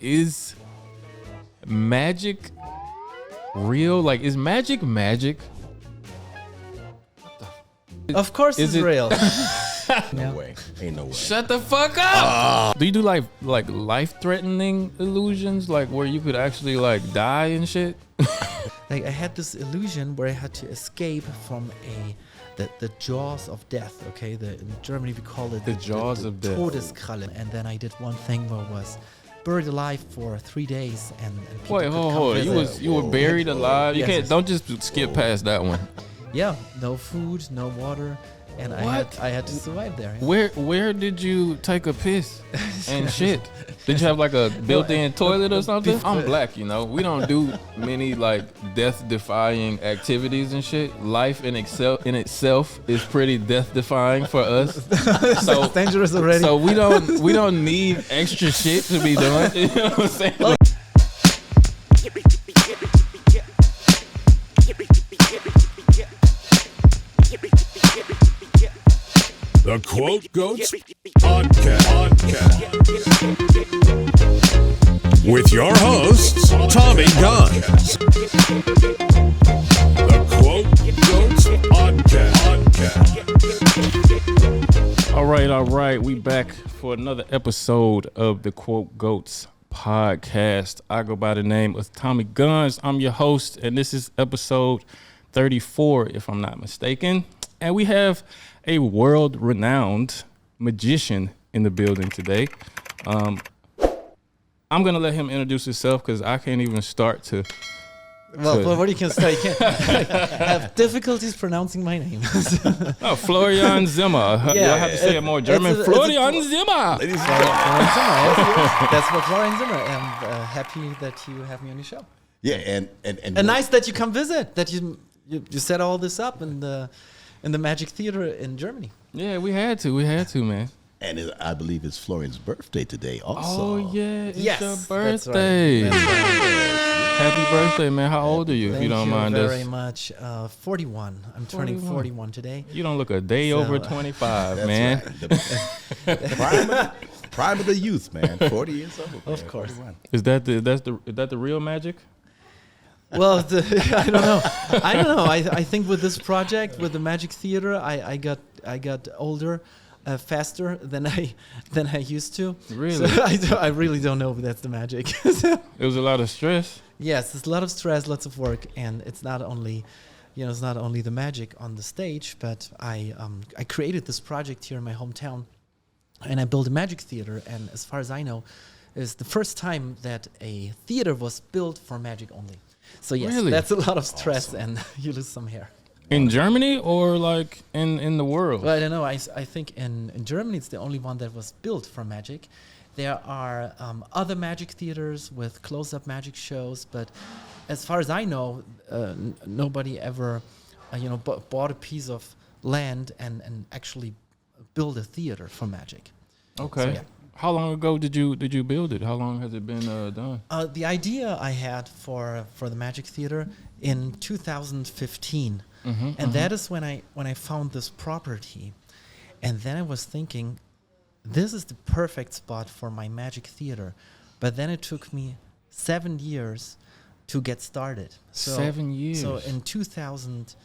Is magic real? Like, is magic magic? Of course it's real. No way. Ain't no way. Shut the fuck up! Do you do like life-threatening illusions, like where you could actually like die and shit? Like I had this illusion where I had to escape from the jaws of death. Okay, in Germany we call it the jaws of death. Todeskralle. And then I did one thing where I was buried alive for 3 days, and people Wait, could hold, come hold. visit. You were buried alive. You Yes, can't. yes. Don't just skip past that one. Yeah, no food, no water, and I had to survive there. Yeah. Where did you take a piss and shit? Did you have like a built-in toilet or something? I'm black, you know. We don't do many like death-defying activities and shit. Life in itself is pretty death-defying for us. So It's dangerous already. So we don't need extra shit to be doing. You know what I'm saying? The Quote Goats podcast. With your hosts, Tommy Guns. The Quote Goats podcast. All right. We back for another episode of the Quote Goats podcast. I go by the name of Tommy Guns. I'm your host, and this is episode 34, if I'm not mistaken. And we have a world-renowned magician in the building today. I'm going to let him introduce himself because I can't even start to... Well, what you can say, you can't have difficulties pronouncing my name. Oh, Florian Zimmer. Yeah, I have to say it more German. it's a- Florian Zimmer. Florian Zimmer, yes. That's for Florian Zimmer. I'm happy that you have me on your show. Yeah, and Nice that you come visit. That you set all this up in the Magic Theater in Germany. Yeah, we had to, man. and I believe it's Florian's birthday today. Also, Oh, yeah, it's Yes, your that's birthday. right. That's right. Happy birthday, man. How old are you, if Thank you don't mind very us? much. 41. I'm turning 41 today. You don't look a day So, over 25, that's man. right. Prime of the youth, man. 40 years old. Of man, course. 41. Is that the real magic? Well, I don't know. I think with this project, with the Magic Theater, I got older faster than I used to. Really? So I really don't know if that's the magic. It was a lot of stress. Yes, there's a lot of stress, lots of work, and it's not only the magic on the stage, but I created this project here in my hometown, and I built a Magic Theater, and as far as I know, it's the first time that a theater was built for magic only. So yes, Really? that's a lot of stress, and you lose some hair. In Germany or like in the world? Well, I don't know. I think in Germany it's the only one that was built for magic. There are other magic theaters with close-up magic shows, but as far as I know, nobody ever, bought a piece of land and actually build a theater for magic. Okay. So, yeah. How long ago did you build it? How long has it been done? The idea I had for the Magic Theater in 2015, and that is when I found this property, and then I was thinking, this is the perfect spot for my Magic Theater, but then it took me 7 years to get started. So, 7 years. So in 2000.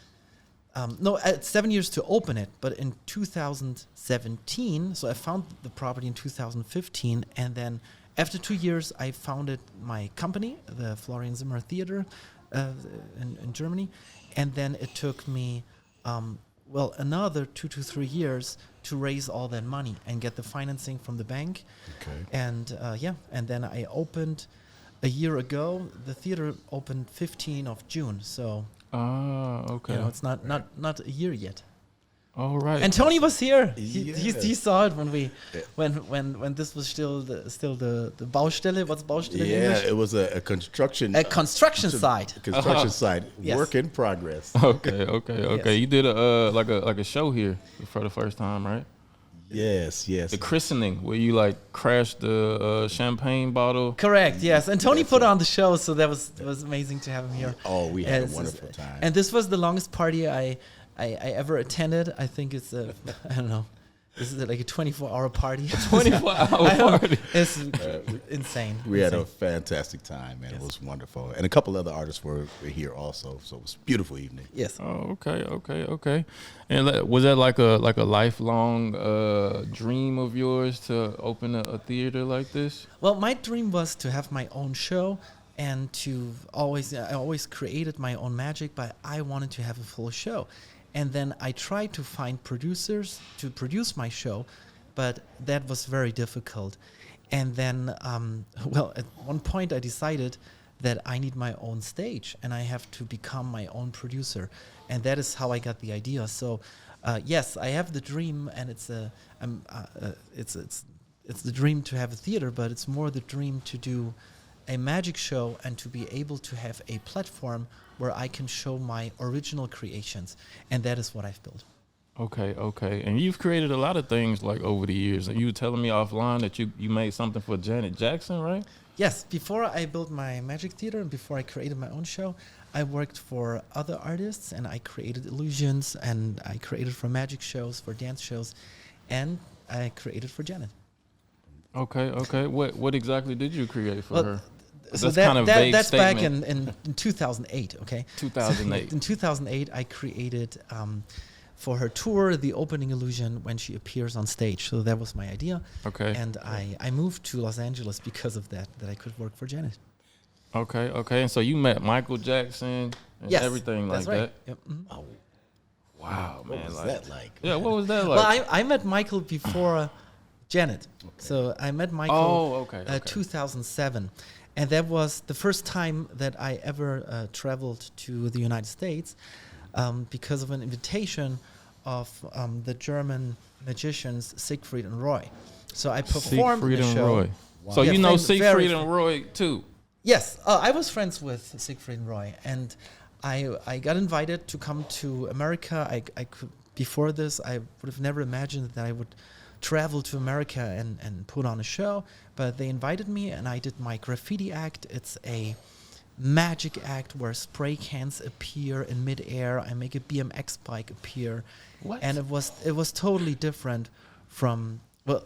7 years to open it, but in 2017, so I found the property in 2015, and then after 2 years, I founded my company, the Florian Zimmer Theater in Germany, and then it took me, another 2 to 3 years to raise all that money and get the financing from the bank. Okay. And and then I opened a year ago. The theater opened 15th of June, so... Okay. it's not a year yet. All right. And Tony was here. Yeah. He saw it when this was still the Baustelle. What's Baustelle in Yeah, English? it was a construction. A construction site. Construction site. Yes. Work in progress. Okay. Yes. You did like a show here for the first time, right? Yes. The christening where you like crashed the champagne bottle. Correct. Yes. And Tony That's put it. on the show, so it was amazing to have him here. Oh, we had a Yes, wonderful time. And this was the longest party I ever attended. I think it's I don't know, This is like a 24-hour party. 24-hour party. It's insane. We had a insane. fantastic time, man. Yes. It was wonderful. And a couple other artists were here also, so it was a beautiful evening. Yes. Oh, okay. And was that like a lifelong dream of yours to open a theater like this? Well, my dream was to have my own show and I always created my own magic, but I wanted to have a full show. And then I tried to find producers to produce my show, but that was very difficult. And then, at one point I decided that I need my own stage and I have to become my own producer. And that is how I got the idea. So, yes, I have the dream, and it's the dream to have a theater, but it's more the dream to do a magic show and to be able to have a platform where I can show my original creations, and that is what I've built. Okay. And you've created a lot of things like over the years. You were telling me offline that you made something for Janet Jackson, right? Yes, before I built my magic theater and before I created my own show, I worked for other artists and I created illusions and I created for magic shows, for dance shows, and I created for Janet. Okay. What exactly did you create for her? So That's kind of vague that's back statement. in 2008, okay? 2008. So in 2008, I created for her tour the opening illusion when she appears on stage. So that was my idea. Okay. And I moved to Los Angeles because of that I could work for Janet. Okay. And so you met Michael Jackson and Yes, everything like that's right. that? Yep. Mhm. Oh, Wow, man. what was that like? Yeah, what was that like? Well, I met Michael before Janet. So I met Michael 2007. And that was the first time that I ever traveled to the United States because of an invitation of the German magicians Siegfried and Roy. So I performed Siegfried in the and show. Roy. Wow. So Yeah, you know very Siegfried and Roy too? Yes, I was friends with Siegfried and Roy, and I got invited to come to America. I could, before this, I would have never imagined that I would travel to America and put on a show, but they invited me and I did my graffiti act. It's a magic act where spray cans appear in midair. I make a BMX bike appear. What? And it was totally different from, well,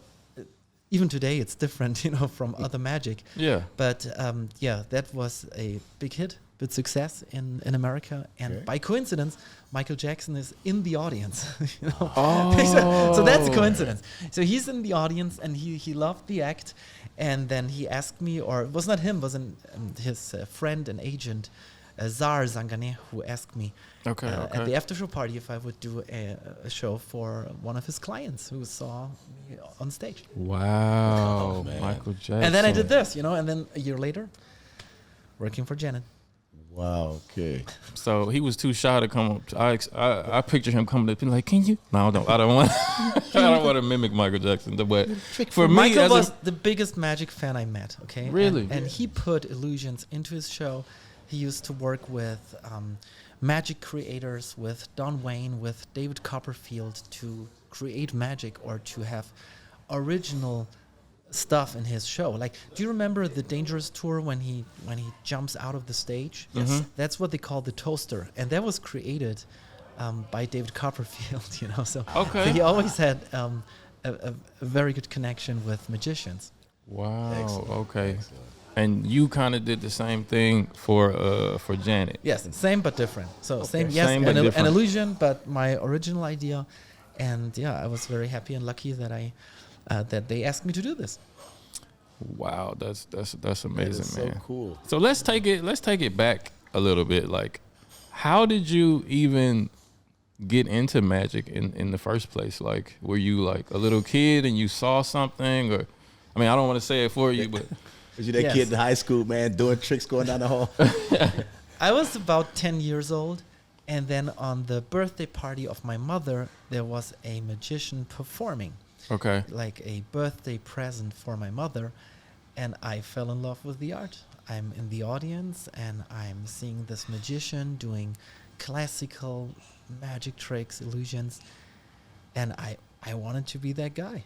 even today it's different, from other magic. Yeah. But that was a big hit, big success in America. And Okay. by coincidence, Michael Jackson is in the audience. Oh. So that's a coincidence. So he's in the audience and he loved the act. And then he asked me, or it was not him, it was his friend and agent, Zar Zangane, who asked me at the after show party if I would do a show for one of his clients who saw me on stage. Wow, Oh, man. Michael Jackson. And then I did this, and then a year later, working for Janet. Wow, okay. So he was too shy to come up. I picture him coming up and like, can you? No, I don't want. I don't want to mimic Michael Jackson. But for me, Michael as was the biggest magic fan I met. Okay, Really? and he put illusions into his show. He used to work with magic creators, with Don Wayne, with David Copperfield to create magic or to have original stuff in his show. Like, do you remember the Dangerous tour when he jumps out of the stage? Yes. Mhm. That's what they call the toaster, and that was created by David Copperfield. So Okay. he always had a very good connection with magicians. wow. Excellent. Okay. Excellent. And you kind of did the same thing for Janet. Yes, same but different. So Okay. same, yes, Same but an different. illusion, but my original idea. And I was very happy and lucky that that they asked me to do this. Wow, that's That amazing, is so man. cool. So let's take it back a little bit. Like, how did you even get into magic in the first place? Like, were you like a little kid and you saw something, or I mean, I don't want to say it for you, but Was you that Yes. kid in high school, man, doing tricks going down the hall? I was about 10 years old, and then on the birthday party of my mother, there was a magician performing, okay. like a birthday present for my mother, and I fell in love with the art. I'm in the audience, and I'm seeing this magician doing classical magic tricks, illusions, and I wanted to be that guy,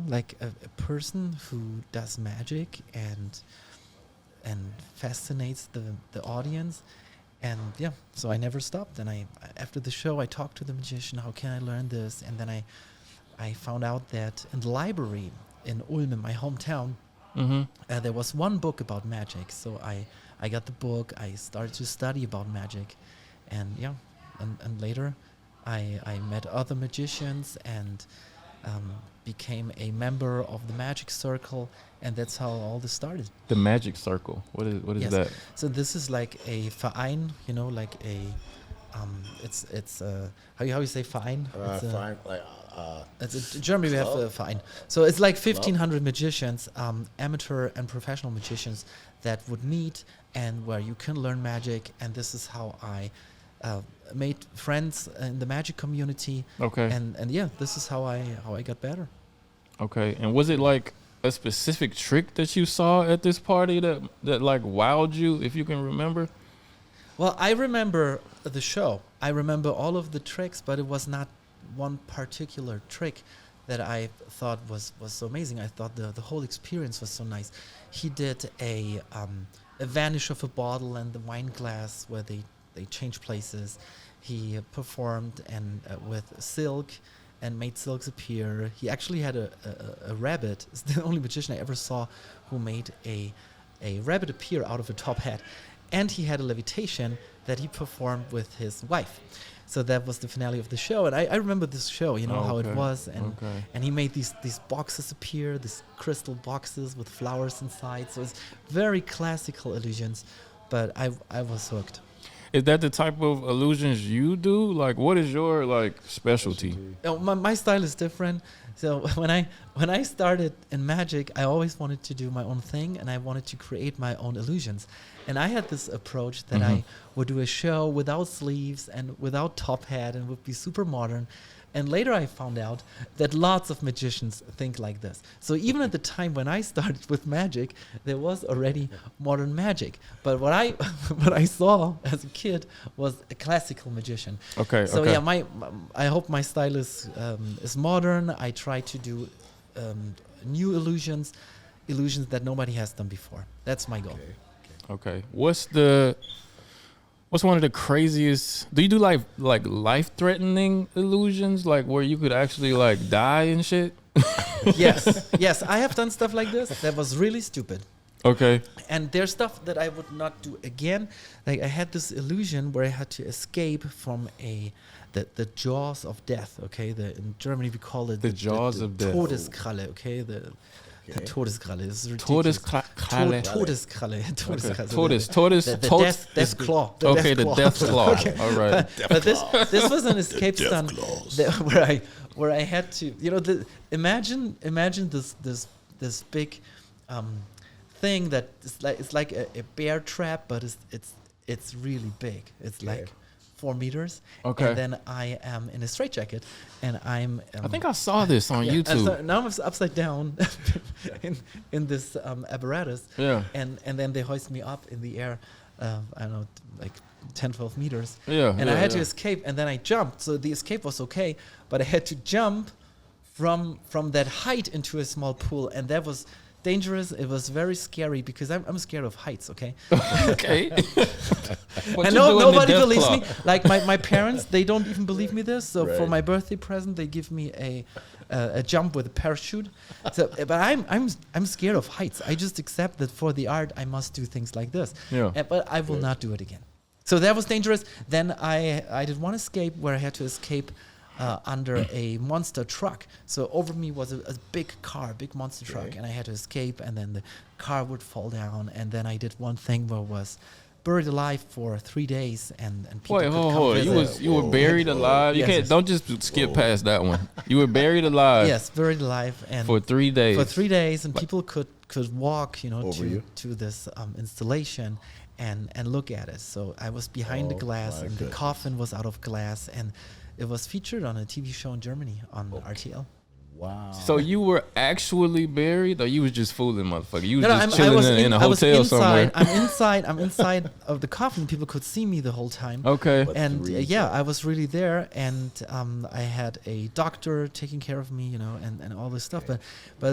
like a person who does magic and fascinates the audience. And so I never stopped. And after the show, I talked to the magician, how can I learn this? And then I found out that in the library in Ulm, in my hometown, there was one book about magic. So I got the book. I started to study about magic, and and later I met other magicians and became a member of the magic circle, and that's how all this started. The magic circle. What is Yes. that? So this is like a Verein, like a it's how you say Verein? It's a- Fine. Like, in Germany we have a Verein. So it's like 1,500 magicians, amateur and professional magicians that would meet and where you can learn magic. And this is how I made friends in the magic community. Okay. And yeah, this is how I got better. Okay. And was it like a specific trick that you saw at this party that like wowed you, if you can remember? Well, I remember the show. I remember all of the tricks, but it was not one particular trick that I thought was so amazing. I thought the whole experience was so nice. He did a vanish of a bottle and the wine glass where they change places. He performed and with silk and made silks appear. He actually had a rabbit. It's the only magician I ever saw who made a rabbit appear out of a top hat. And he had a levitation that he performed with his wife. So that was the finale of the show. And I remember this show, how it was. And he made these boxes appear, these crystal boxes with flowers inside. So it's very classical illusions, but I was hooked. Is that the type of illusions you do? Like, what is your like specialty? My style is different. So when I started in magic, I always wanted to do my own thing, and I wanted to create my own illusions. And I had this approach that I would do a show without sleeves and without top hat, and would be super modern. And later I found out that lots of magicians think like this. So even at the time when I started with magic, there was already modern magic. But what I saw as a kid was a classical magician. Okay. So okay. yeah, I hope my style is modern. I try to do new illusions that nobody has done before. That's my goal. Okay. What's one of the craziest? Do you do like life-threatening illusions, like where you could actually like die and shit? Yes, I have done stuff like this. That was really stupid. Okay. And there's stuff that I would not do again. Like I had this illusion where I had to escape from the jaws of death. Okay, in Germany we call it the jaws of death. Todeskralle. Okay, the Todeskralle is ridiculous. Todeskralle. Todeskralle. Okay. Death claw. Okay, the death claw. Okay. All right. But this was an escape stunt where I had to, imagine this big thing that it's like a bear trap, but it's really big. It's like 4 meters. Okay. And then I am in a straitjacket, and I'm. I think I saw this on YouTube. So now I'm upside down in this apparatus. Yeah. And then they hoist me up in the air. I don't know, like 10, 12 meters. Yeah. And I had to escape, and then I jumped. So the escape was okay, but I had to jump from that height into a small pool, and that was dangerous. It was very scary because I'm scared of heights. Okay. Okay. And nobody believes me. Like my parents, they don't even believe me this. So for my birthday present, they give me a jump with a parachute. So, but I'm scared of heights. I just accept that for the art, I must do things like this. Yeah. But I will not do it again. So that was dangerous. Then I did one escape where I had to escape under a monster truck. So over me was a big monster truck, and I had to escape, and then the car would fall down, and then I did one thing where I was buried alive for 3 days, and people Wait, could hold come on. visit. You were buried alive. You Yes, can't. yes. Don't just skip past that one. You were buried alive. Yes, buried alive, and For 3 days. for 3 days, and people could walk, Over you? to this installation and look at it. So I was behind the glass, my and goodness. the coffin was out of glass, and it was featured on a TV show in Germany on RTL. Wow. So you were actually buried, or you was just fooling, motherfucker? You was No, just chilling in a I was hotel inside. somewhere. I'm inside of the coffin. People could see me the whole time. Okay. But And 3 I was really there, and I had a doctor taking care of me, and all this stuff. But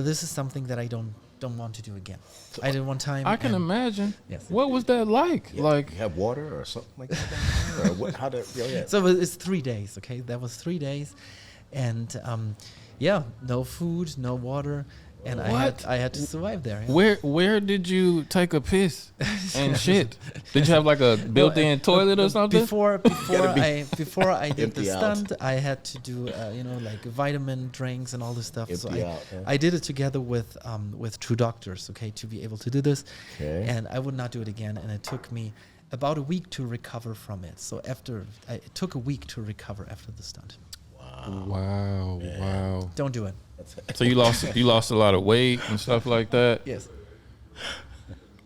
this is something that I don't want to do again. I did one time. I can and- imagine. Yes. What was that like? Like, You have water or something like that down there? Or what, how did, So it's 3 days, okay? That was 3 days. And Yeah, no food, no water, and I had to survive there. Yeah. Where did you take a piss and shit? Did you have like a built-in toilet or something? Before I did the Empty out. stunt, I had to do like vitamin drinks and all this stuff. So Empty out, yeah. I did it together with two doctors, okay, to be able to do this. Okay. And I would not do it again. And it took me about a week to recover from it. So it took a week to recover after the stunt. Wow. Don't do it. So you lost a lot of weight and stuff like that. Yes.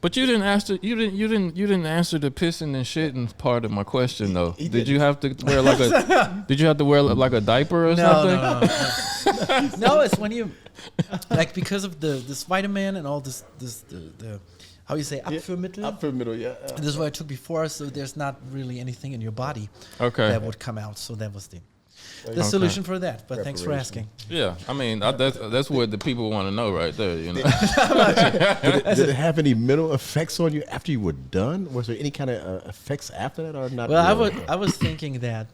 But you didn't answer the pissing and shitting part of my question though. Did you have to wear like a diaper or something? No. No, it's when you like because of this vitamin and all this the how you say Abführmittel. Abführmittel, yeah. This is what I took before, so there's not really anything in your body that would come out. So that was the solution for that. But thanks for asking. Yeah, I mean that's what the people want to know right there. You know. Did it have any mental effects on you after you were done? Was there any kind of effects after that, or not? Well, really? I was thinking that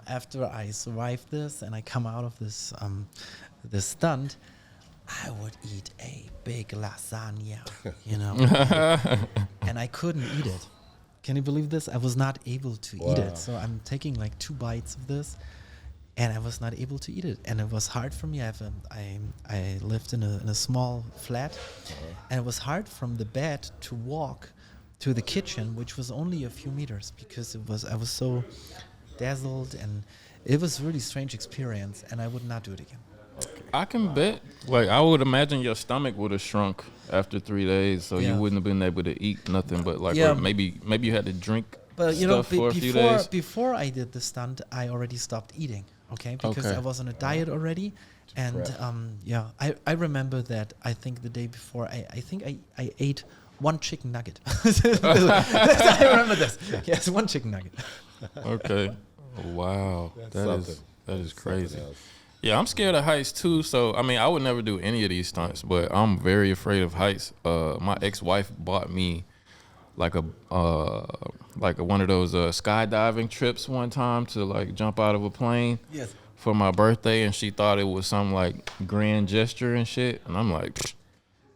after I survived this and I come out of this this stunt, I would eat a big lasagna, and I couldn't eat it. Can you believe this? I was not able to eat it. So I'm taking like 2 bites of this. And I was not able to eat it, and it was hard for me. I lived in a small flat, and it was hard from the bed to walk to the kitchen, which was only a few meters, because I was so dazzled, and it was a really strange experience, and I would not do it again. I can bet. Like I would imagine your stomach would have shrunk after 3 days, so you wouldn't have been able to eat nothing. But like or maybe you had to drink. But stuff for a few days. before I did the stunt, I already stopped eating. Okay, because I was on a diet already, and I remember that. I think the day before, I ate 1 chicken nugget. I remember this. Yes, 1 chicken nugget. Okay. Wow. That is crazy. Else. Yeah, I'm scared of heights too. So I mean, I would never do any of these stunts, but I'm very afraid of heights. My ex-wife bought me like one of those skydiving trips one time to like jump out of a plane. Yes. For my birthday, and she thought it was some like grand gesture and shit, and I'm like,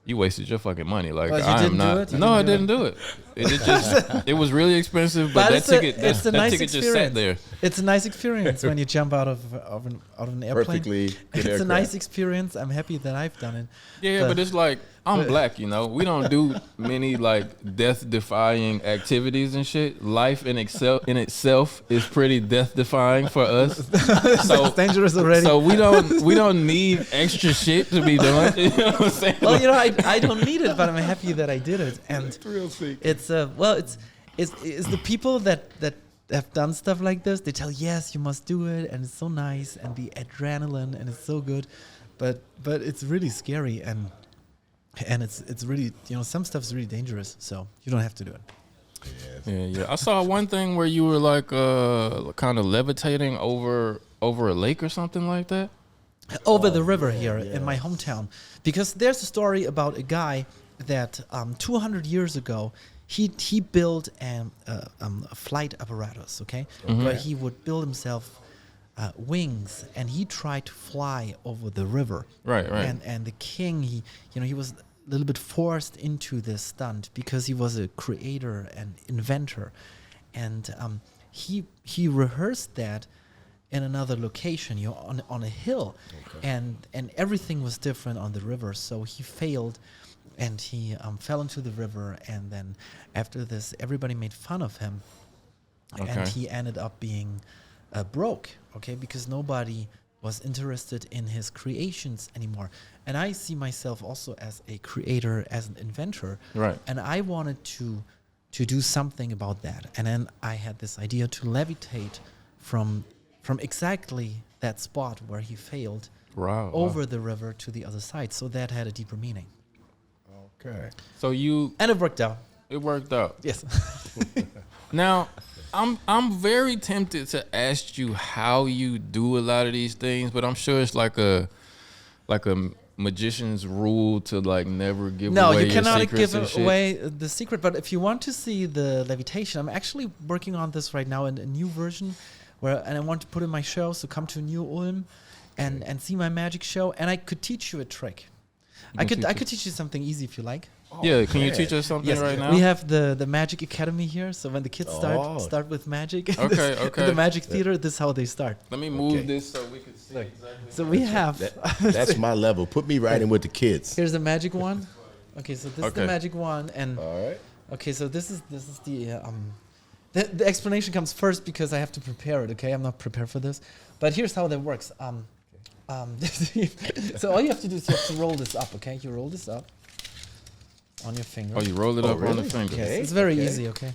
you wasted your fucking money. Like I am not. No, I didn't do it. It was really expensive, but that ticket just sat there. It's a nice experience when you jump out of an airplane. Perfectly good It's aircraft. a nice experience. I'm happy that I've done it. Yeah, but it's like I'm black, we don't do many like death-defying activities and shit. Life in itself is pretty death-defying for us. So it's dangerous already. So we don't need extra shit to be doing. You know what I'm saying? Well, I don't need it, but I'm happy that I did it. And it's the people that have done stuff like this. They tell yes, you must do it, and it's so nice, and the adrenaline, and it's so good, but it's really scary, and it's really some stuff's really dangerous. So you don't have to do it. Yes. Yeah. I saw one thing where you were like kind of levitating over a lake or something like that. Over the river here in my hometown, because there's a story about a guy that 200 years ago he built a flight apparatus, okay, where he would build himself wings, and he tried to fly over the river. Right. And the king, he was a little bit forced into this stunt because he was a creator and inventor, and he rehearsed that in another location, on a hill, and everything was different on the river. So he failed, and he fell into the river, and then after this, everybody made fun of him, and he ended up being broke, okay, because nobody was interested in his creations anymore. And I see myself also as a creator, as an inventor, right? And I wanted to do something about that, and then I had this idea to levitate from exactly that spot where he failed over the river to the other side. So that had a deeper meaning. Okay. So and it worked out. It worked out. Yes. Now, I'm very tempted to ask you how you do a lot of these things, but I'm sure it's like a magician's rule to like never give away your secrets. No, you cannot give away the secret. But if you want to see the levitation, I'm actually working on this right now in a new version. And I want to put in my show, so come to New Ulm, and see my magic show, and I could teach you a trick. I could teach you something easy if you like. Yeah, can you teach us something right now? We have the Magic Academy here, so when the kids start with magic, Okay. in the Magic Theater, this is how they start. Let me move this so we can see Look. exactly. So we have That's my level. Put me right in with the kids. here's the magic wand. Okay, so this is the Okay. magic wand, and All right. okay, so this is the explanation comes first because I have to prepare it. Okay, I'm not prepared for this, but here's how that works. So all you have to do is you have to roll this up. Okay, you roll this up on your finger. Oh, you roll it up on the really? finger. Yes, Okay, it's very okay. easy. Okay.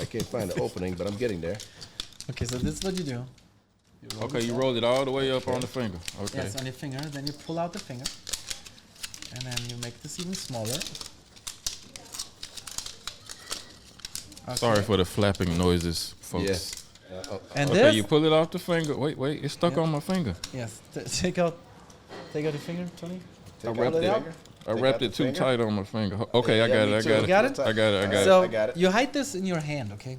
I can't find the opening, but I'm getting there. Okay, so this is what you do. Okay, you roll it all the way up on the finger. Okay. Yes, on your finger. Then you pull out the finger, and then you make this even smaller. Okay. Sorry for the flapping noises, folks. Yes. And Okay, this. you pull it off the finger. Wait, it's stuck Yeah. on my finger. Yes. Take out your finger, Tony. I wrapped it. I Take wrapped out it the too finger. tight on my finger. Okay, I Yeah, got me it. I too. got it. Got it? I got it. I got So it. I got it. you hide this in your hand, okay?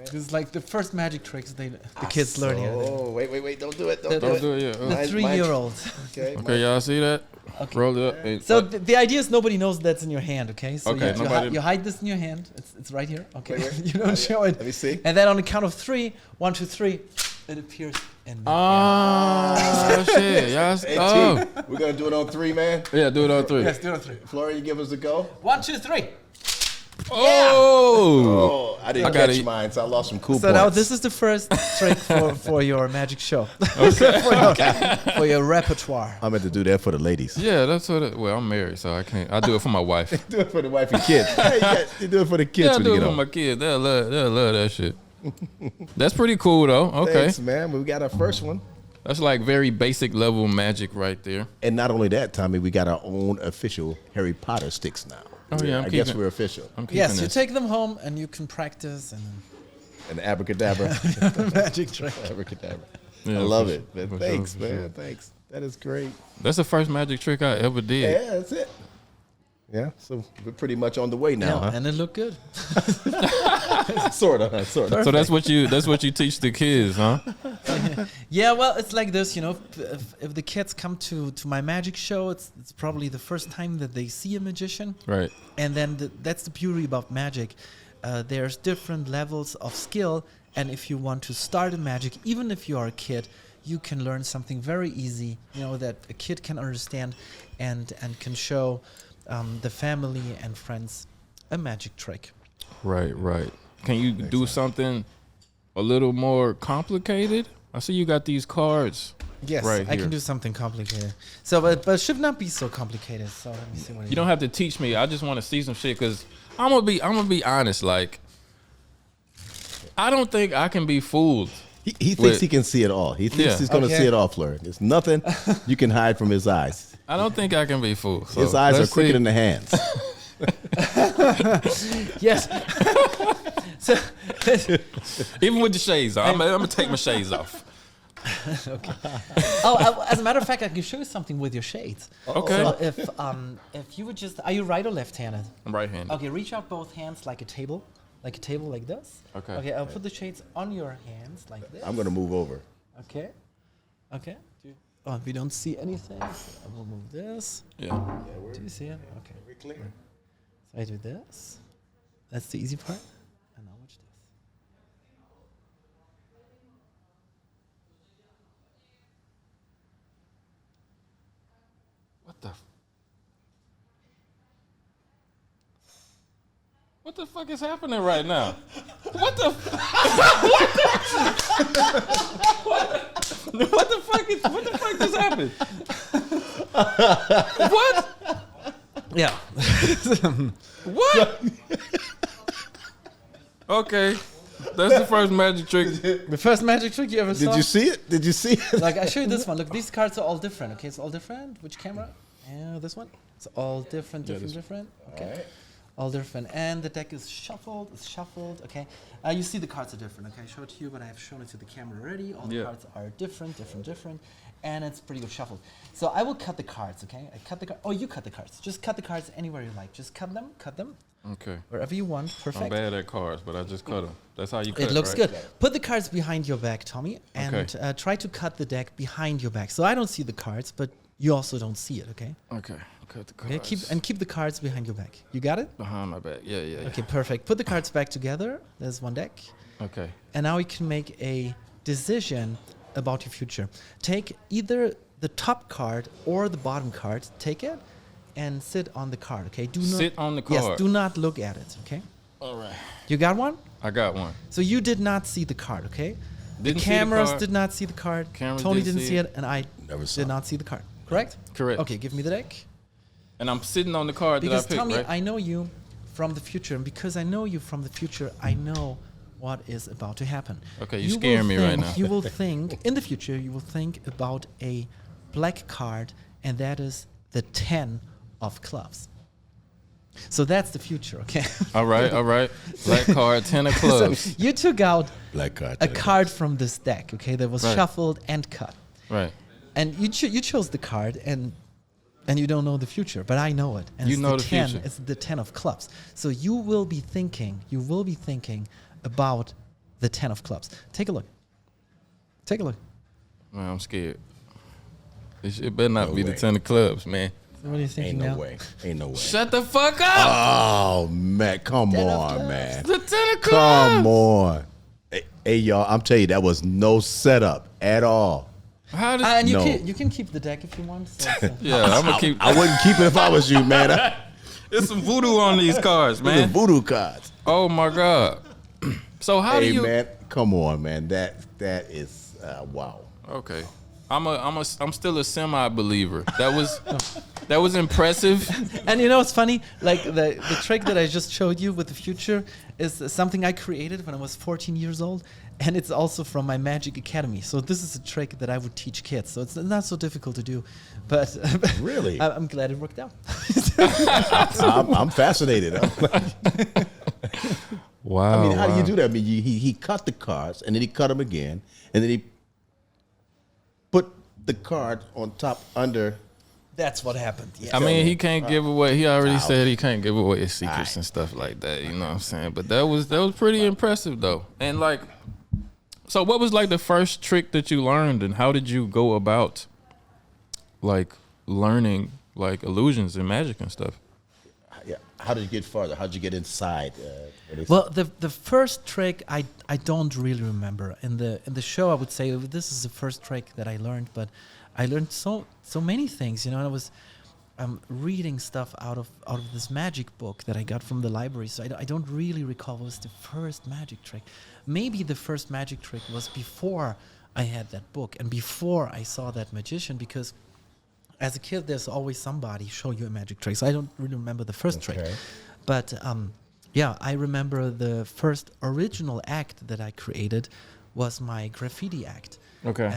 This is like the first magic tricks the kids learn here. Oh, wait. Don't do it. The- Don't do Don't it. do it yet. The Mine- 3-year-olds. Okay. Okay, y'all see that? Okay. Roll it up. and- So the idea is nobody knows that's in your hand, okay? So Okay, nobody- you hide this in your hand. It's right here, okay? Wait. You don't show it. Let me see. And then on the count of 3, 1, 2, 3, it appears in the Oh, shit. Y'all. Hey, Oh. T, we're gonna do it on 3, man. Yeah, do it on 3. Yes, do it on 3. Florian, you give us a go. 1, 2, 3. Oh. Oh, I didn't I gotta catch eat- mine, so I lost some cool So points. now this is the first trick for your magic show. for your repertoire. I'm going to do that for the ladies. Yeah, that's what. Well, I'm married, so I can't. I do it for my wife. Do it for the wife and kids. Hey, you do it for the kids Yeah, I when do you it get for home. my kids. They'll love that shit. That's pretty cool though. Okay, Thanks, man. We got our first one. that's like very basic level magic right there. And not only that, Tommy, we got our own official Harry Potter sticks now. Oh, yeah, I'm I guess keeping- we're official. I'm keeping Yes, you this. take them home and you can practice and And abracadabra. magic trick. Abracadabra. Yeah, I love for it. sure, Man. for Thanks, sure, for man. sure. Thanks. That is great. That's the first magic trick I ever did. Yeah, that's it. Yeah, so we're pretty much on the way now, Yeah, and it looked good. Sort of. So that's what you teach the kids, huh? Yeah, well, it's like this, you know. If the kids come to my magic show, it's probably the first time that they see a magician. Right. And then that's the beauty about magic. There's different levels of skill, and if you want to start in magic, even if you are a kid, you can learn something very easy, you know, that a kid can understand and can show the family and friends a magic trick. Right. Can you do something a little more complicated? I see you got these cards. Yes, Right I here. can do something complicated. So, but it should not be so complicated. So let me see what You don't have to teach me. I just want to see some shit because I'm gonna be honest. Like, I don't think I can be fooled. He thinks Wait. he can see it all. He thinks Yeah. he's going to Okay. see it all, Fleur. There's nothing you can hide from his eyes. I don't think I can be fooled. So His eyes are let's quicker see. than the hands. Yes. So, Even with the shades on. I'm gonna take my shades off. as a matter of fact, I can show you something with your shades. Okay. So if you would just, are you right or left-handed? I'm right-handed. Okay, reach out both hands like a table like this. Okay. Okay, I'll put the shades on your hands like this. I'm going to move over. Okay. Okay. Oh, we don't see anything. I will move this. Yeah. Do you see it? Okay. So I do this. That's the easy part. And now watch this. What the fuck is happening right now? What the what the fuck just happened? What? Yeah. What? Okay. That's the first magic trick. The first magic trick you ever saw? Did you see it? Did you see it? Like, I show you this one. Look, these cards are all different. Okay, it's all different. Which camera? Yeah, this one. It's all different. Okay. all different. And the deck is shuffled. Okay. You see the cards are different. Okay, I showed it to you, but I have shown it to the camera already. All the cards are different, and it's pretty good shuffled. So I will cut the cards. Okay, I cut the card. Oh, you cut the cards. Just cut the cards anywhere you like. Just cut them. Okay. Wherever you want. Perfect. I'm bad at cards, but I just cut them. That's how you cut It looks right? good. Put the cards behind your back, Tommy, and try to cut the deck behind your back. So I don't see the cards, but you also don't see it. Okay. Okay. Cut the cards. Okay. Keep the cards behind your back. You got it? Behind my back. Yeah. Okay. Perfect. Put the cards back together. There's one deck. Okay. And now you can make a decision about your future. Take either the top card or the bottom card. Take it and sit on the card. Okay. Do not sit on the card. Yes. Do not look at it. Okay. All right. You got one? I got one. So you did not see the card. Okay. Didn't the see the cameras card. did not see the card. Cameras Tony didn't didn't see see it. it, and I Never saw did it. not see the card. Correct? Correct. Okay, give me the deck. And I'm sitting on the card Because that I picked, Tommy, right? I know you from the future, and because I know you from the future, I know what is about to happen. Okay, you scaring me right now. You will think, in the future, you will think about a black card, and that is the 10 of clubs. So that's the future, okay? All right. Black card, 10 of clubs. So you took out Black card. a card from this deck, okay, that was Right. shuffled and cut. Right. And you chose the card, and you don't know the future, but I know it. And You it's know the the 10, future. It's the 10 of clubs. So you will be thinking about the 10 of clubs. Take a look. Man, I'm scared. It better not No be way. the 10 of clubs, man. So what are you thinking Ain't now? no way. Ain't no way. Shut the fuck up! Oh man, come on, man. The 10 of clubs! Come on. Hey, y'all, I'm telling you, that was no setup at all. How did... And No. you can keep the deck if you want. So yeah, I'm going to keep... I wouldn't keep it if I was you, man. There's some voodoo on these cards, The man. voodoo cards. Oh, my God. So how do Hey, you... man, come on, man. That is wow. Okay. I'm still a semi-believer. That was impressive. And you know what's funny? Like the trick that I just showed you with the future is something I created when I was 14 years old, and it's also from my Magic Academy. So this is a trick that I would teach kids. So it's not so difficult to do, but Really? I'm glad it worked out. I'm fascinated. Wow. I mean, how do you do that? I mean, he cut the cards, and then he cut them again, and then he put the card on top under. That's what happened. Yeah. I mean, he can't give away. He already Wow. said he can't give away his secrets Alright. and stuff like that. You know what I'm saying? But that was pretty impressive though. And like, so what was like the first trick that you learned, and how did you go about like learning like illusions and magic and stuff? Yeah. How did you get farther? How did you get inside? Well, the first trick I don't really remember. In the show, I would say this is the first trick that I learned, but I learned so many things. You know, I was reading stuff out of this magic book that I got from the library. So I don't really recall what was the first magic trick. Maybe the first magic trick was before I had that book and before I saw that magician, because as a kid, there's always somebody show you a magic trick. So I don't really remember the first trick. But yeah, I remember the first original act that I created was my graffiti act. Okay.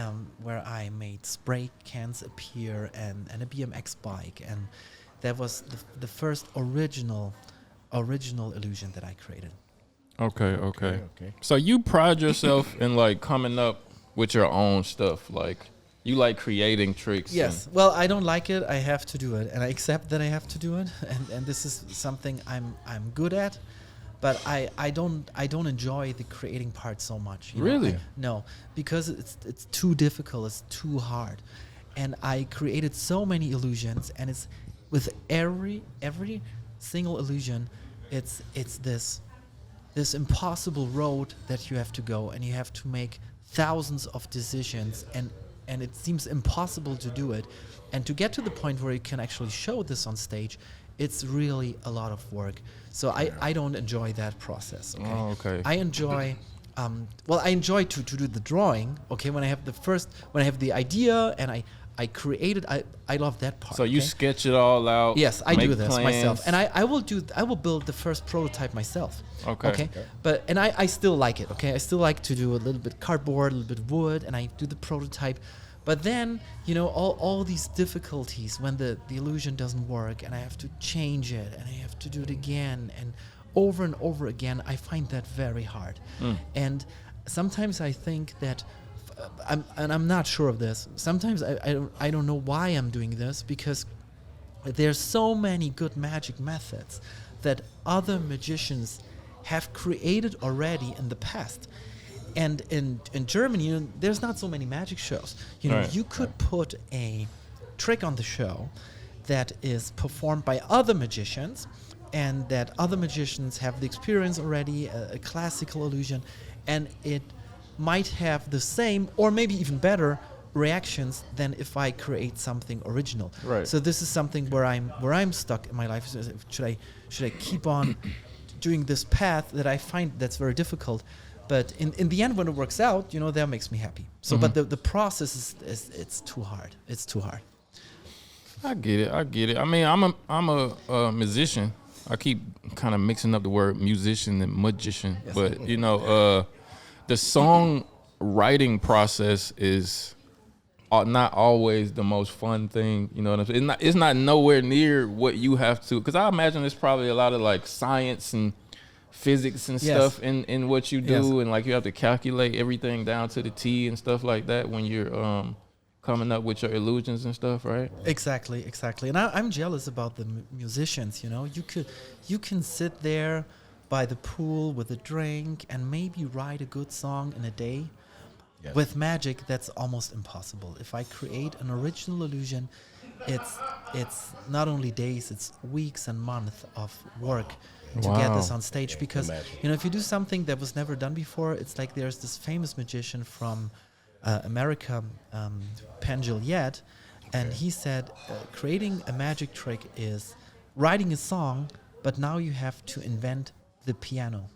Where I made spray cans appear and a BMX bike. And that was the first original illusion that I created. Okay. So you pride yourself in like coming up with your own stuff, like you like creating tricks. Yes. Well, I don't like it. I have to do it, and I accept that I have to do it. And this is something I'm good at, but I don't enjoy the creating part so much. You know? Really? No, because it's too difficult. It's too hard, and I created so many illusions, and it's with every single illusion, it's this impossible road that you have to go, and you have to make thousands of decisions, and it seems impossible to do it. And to get to the point where you can actually show this on stage, it's really a lot of work. So I don't enjoy that process. Okay? Oh, okay. I enjoy, I enjoy to do the drawing. Okay, when I have the idea and I create it, I love that part. So you sketch it all out. Yes, I make do this plans. myself, and I will build the first prototype myself. Okay. But I still like it. Okay, I still like to do a little bit cardboard, a little bit wood, and I do the prototype. But then, all these difficulties when the illusion doesn't work, and I have to change it, and I have to do it again, and over again, I find that very hard. And sometimes I think that, I'm not sure of this, sometimes I don't know why I'm doing this, because there's so many good magic methods that other magicians have created already in the past. And in Germany, there's not so many magic shows. You could put a trick on the show that is performed by other magicians, and that other magicians have the experience already, a classical illusion, and it might have the same or maybe even better reactions than if I create something original. Right. So this is something where I'm stuck in my life. Should I keep on doing this path that I find that's very difficult? But in the end, when it works out, that makes me happy. So, but the process is it's too hard. It's too hard. I get it. I mean, I'm a musician. I keep kind of mixing up the word musician and magician, Yes. but the song writing process is not always the most fun thing. You know what I'm saying? It's not nowhere near what you have to. Because I imagine there's probably a lot of like science and physics and Yes. stuff in what you do, Yes. and like you have to calculate everything down to the T and stuff like that when you're coming up with your illusions and stuff, right? Exactly. And I'm jealous about the musicians. You can sit there by the pool with a drink and maybe write a good song in a day. Yes. With magic, that's almost impossible. If I create an original illusion, it's not only days, it's weeks and months of work to get Wow. this on stage. Because imagine. if you do something that was never done before, it's like there's this famous magician from America, Penn Jillette, and he said creating a magic trick is writing a song, but now you have to invent the piano.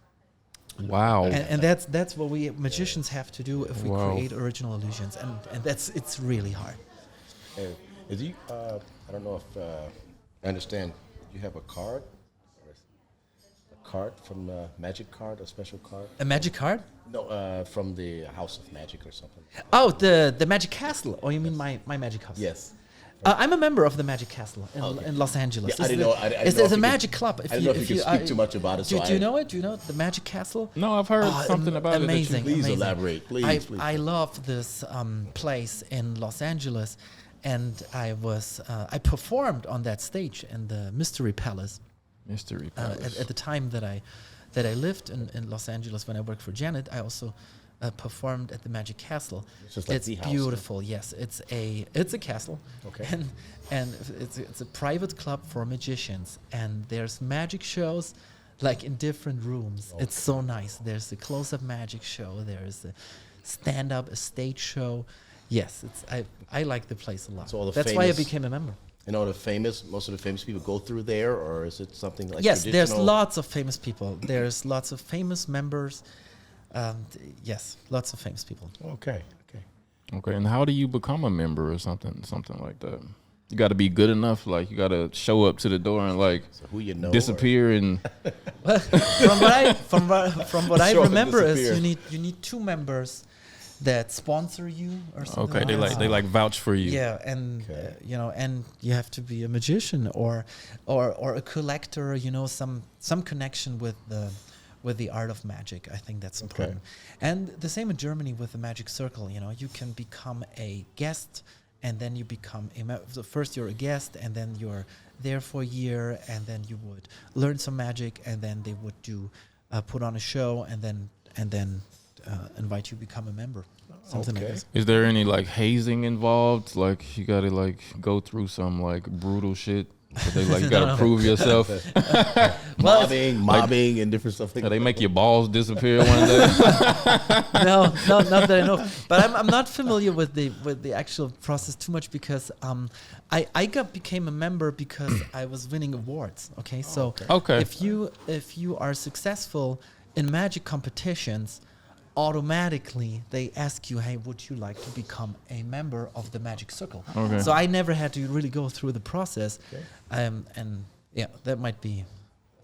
Wow. And that's what we magicians have to do if we Wow. create original illusions, and it's really hard. Hey, is you? I don't know if I understand. You have a card, from Magic Card, a special card. A magic card? No, from the House of Magic or something. Oh, the Magic Castle. Oh, you mean my Magic House? Yes. I'm a member of the Magic Castle Okay. in Los Angeles. Yeah, I didn't know. It's a magic club. I didn't know if you could speak too much about it. Do So you know it? Do you know the Magic Castle? No, I've heard Oh, something about amazing, it. Please amazing. elaborate, please. I love this place in Los Angeles, and I performed on that stage in the Mystery Palace. Mystery Palace. At the time that I lived in Los Angeles when I worked for Janet, I also performed at the Magic Castle. It's just like It's the house, beautiful. Yes, it's a castle. Okay. And it's a private club for magicians, and there's magic shows like in different rooms. Okay. It's so nice. There's a close-up magic show. There's a stand-up, a stage show. Yes, I like the place a lot. So all the That's why I famous- became a member. most of the famous people go through there, or is it something like Yes, there's traditional? lots of famous people. There's lots of famous members. Yes, lots of famous people. Okay. Okay, and how do you become a member or something like that? You got to be good enough, like you got to show up to the door and like So who you know? disappear and From what I Sure, remember is disappear. you need two members that sponsor you or something. okay, they like vouch for you. Yeah, and Okay. and you have to be a magician or a collector. Some connection with the art of magic. I think that's important. And the same in Germany with the Magic Circle. You can become a guest, and then you become so first you're a guest, and then you're there for a year, and then you would learn some magic, and then they would put on a show, and then invite you to become a member. Something like Okay. this. Is there any like hazing involved? Like you got to like go through some like brutal shit. But they like you got to No. prove yourself. mobbing, and different stuff like They that. make your balls disappear one day. No, not that I know. But I'm not familiar with the actual process too much because I became a member because I was winning awards. Okay, so Okay. if you are successful in magic competitions, automatically they ask you, hey, would you like to become a member of the Magic Circle? Okay. So I never had to really go through the process. Okay. And yeah, that might be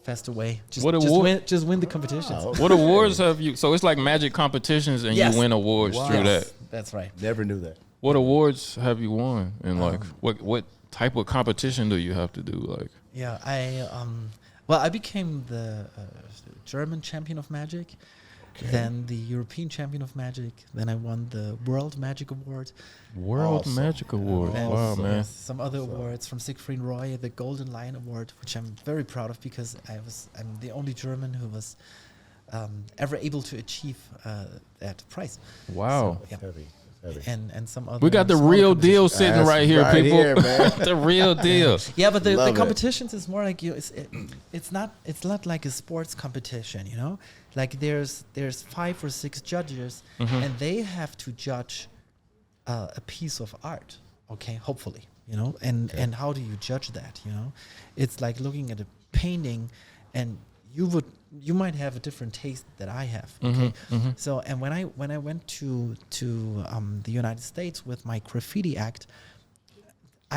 a faster way. What award- Just win the competitions. Wow. What awards have you? So it's like magic competitions, and Yes. you win awards Wow. through Yes, that. that's right. Never knew that. What awards have you won? And like, Um, what type of competition do you have to do? Like, Yeah, I became the German champion of Magic, then the European champion of Magic, then I won the World Magic Award, World Awesome. Magic Award. then Wow, man. some other awards from Siegfried Roy, the Golden Lion Award, which I'm very proud of because I'm the only German who was ever able to achieve that prize. Wow. So, yeah. Heavy. And some other. We got the smaller real competitions. deal sitting That's right here, right people. here, man. The real deal. Yeah, but the Love it. competitions is more like it's not like a sports competition, you know. Like there's 5 or 6 judges, and they have to judge a piece of art. Okay, hopefully, you know. And how do you judge that? You know, it's like looking at a painting, and you might have a different taste that I have. Okay, so and when I went to the United States with my graffiti act,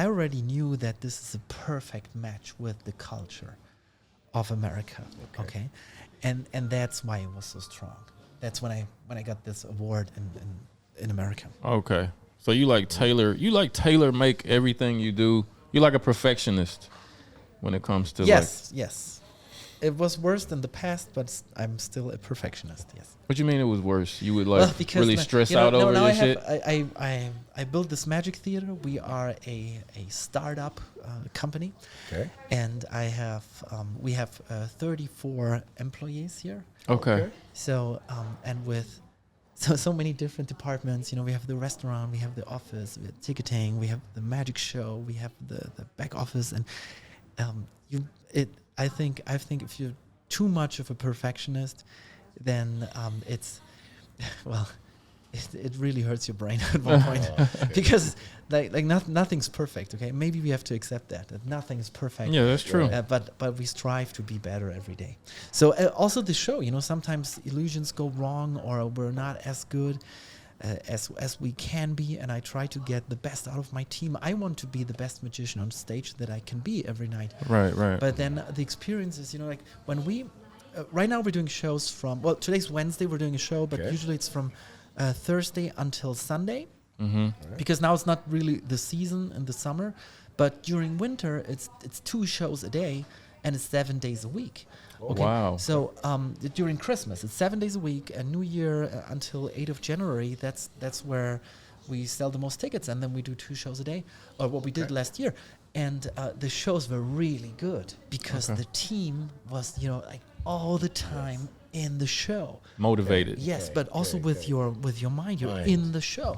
I already knew that this is a perfect match with the culture of America. Okay, and that's why it was so strong. That's when I got this award in America. Okay. So you like tailor make everything you do. You like a perfectionist when it comes to Yes. It was worse than the past, but I'm still a perfectionist. Yes. What you mean it was worse? You would like really stress you know, out over now your I have, shit? I built this magic theater. We are a startup company, Okay. and we have 34 employees here. Okay. So and with so many different departments, you know, we have the restaurant, we have the office, we have ticketing, we have the magic show, we have the back office, and I think if you're too much of a perfectionist, then it's well, it really hurts your brain at one point because like nothing's perfect. Okay, maybe we have to accept that nothing is perfect. Yeah, that's true. But we strive to be better every day. So also the show, you know, sometimes illusions go wrong or we're not as good as we can be, and I try to get the best out of my team. I want to be the best magician on stage that I can be every night. Right. But then the experience is, you know, like when we right now we're doing shows from today's Wednesday, we're doing a show, but usually it's from Thursday until Sunday, because now it's not really the season in the summer, but during winter it's 2 shows a day and it's 7 days a week. Okay. Wow. So during Christmas it's 7 days a week, and New Year until 8th of January, that's where we sell the most tickets, and then we do 2 shows a day, or what we did last year. And the shows were really good because the team was, you know, like all the time in the show. Motivated. Yes, but also with your mind, you're in the show.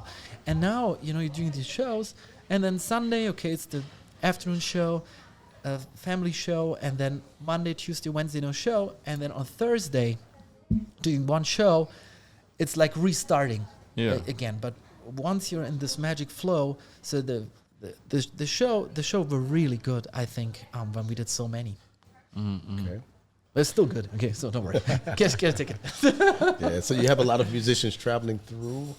And now, you know, you're doing these shows, and then Sunday, okay, it's the afternoon show, family show, and then Monday, Tuesday, Wednesday, no show, and then on Thursday, doing 1 show. It's like restarting again. But once you're in this magic flow, so the show were really good, I think, when we did so many. Okay. But it's still good. Okay, so don't worry. Get a ticket. Yeah. So you have a lot of musicians traveling through.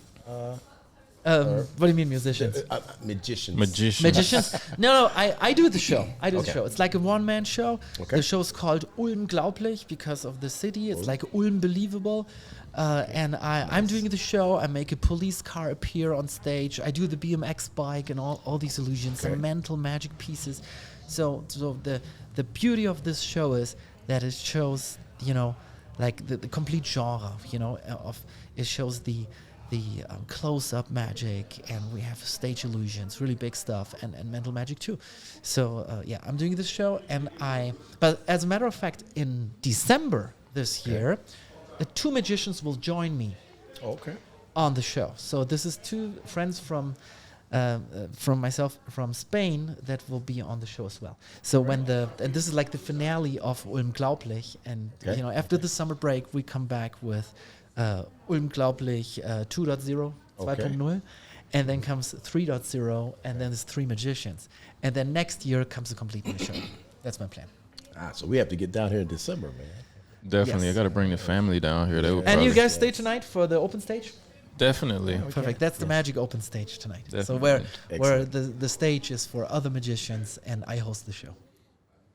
What do you mean musicians? Magicians. Magicians? No, I do the show. The show. It's like a one-man show. Okay. The show's called Ulm-Believeable because of the city. It's like Ulm-Believeable. And I'm doing the show. I make a police car appear on stage. I do the BMX bike and all these illusions, some mental magic pieces. So the beauty of this show is that it shows, you know, like the complete genre, you know, it shows the close-up magic, and we have stage illusions, really big stuff, and mental magic too. So I'm doing this show, but as a matter of fact, in December this year, 2 magicians will join me on the show. So this is 2 friends from myself from Spain that will be on the show as well. So and this is like the finale of Ulm-Believeable, and you know, after the summer break we come back with Ulm-Believeable 2.0, 2.0, and then comes 3.0, and then there's 3 magicians, and then next year comes a complete new show. That's my plan. So we have to get down here in December, man. Definitely. Yes. I got to bring the family down here. They would And you probably- guys stay tonight for the open stage? Definitely. Perfect. That's the magic open stage tonight. So Definitely. where the stage is for other magicians, and I host the show.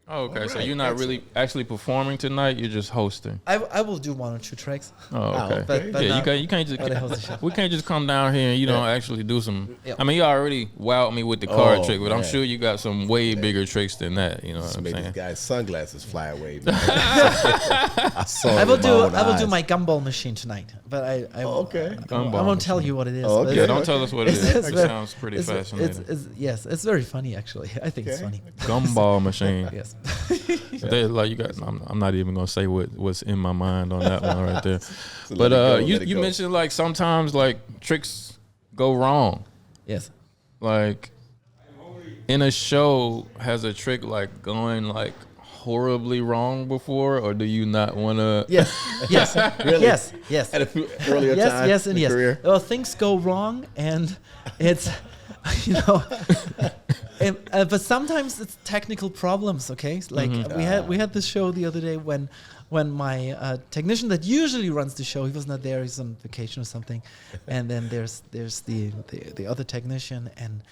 Oh, okay. All So right, you're not really actually performing tonight. You're just hosting. I will do 1 or 2 tracks. Oh, okay. But Yeah, not- you can't just. not a host show. We can't just come down here and actually do some. Yep. I mean, you already wowed me with the card Oh, trick, but I'm man. sure you got some way bigger tricks than that. You know what Just I'm made this saying? guy's sunglasses fly away. Man. I saw it I will with my do own I will do eyes. my gumball machine tonight, but I Okay. I Gumball won't tell you what it is. Oh, but okay. Yeah, don't tell us what it is. It's It very- sounds pretty it's, fascinating. yes, it's very funny actually. I think it's Okay. funny. Gumball machine. Yes. Like you got. I'm not even gonna say what's in my mind on that one right there. So But let it go, you let it go. mentioned like sometimes like tricks go wrong. Yes. Like in a show, has a trick like going like horribly wrong before, or do you not want to? Yes. Yes. Really? Yes. Yes. At a few earlier Yes. time Yes. And in yes. career. Well, things go wrong, and it's but sometimes it's technical problems. Okay, like we had this show the other day when my technician that usually runs the show, he was not there, he's on vacation or something, and then there's the other technician, and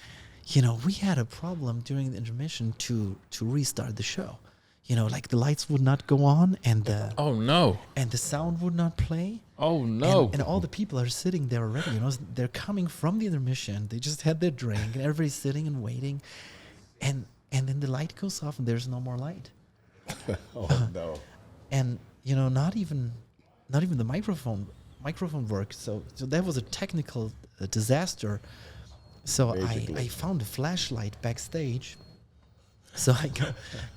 we had a problem during the intermission to restart the show. Like the lights would not go on, and Oh no! the sound would not play. Oh no! And all the people are sitting there already. They're coming from the intermission. They just had their drink, and everybody's sitting and waiting. And then the light goes off, and there's no more light. Oh no. And not even the microphone worked. So that was a technical disaster. So Basically. I found a flashlight backstage. So I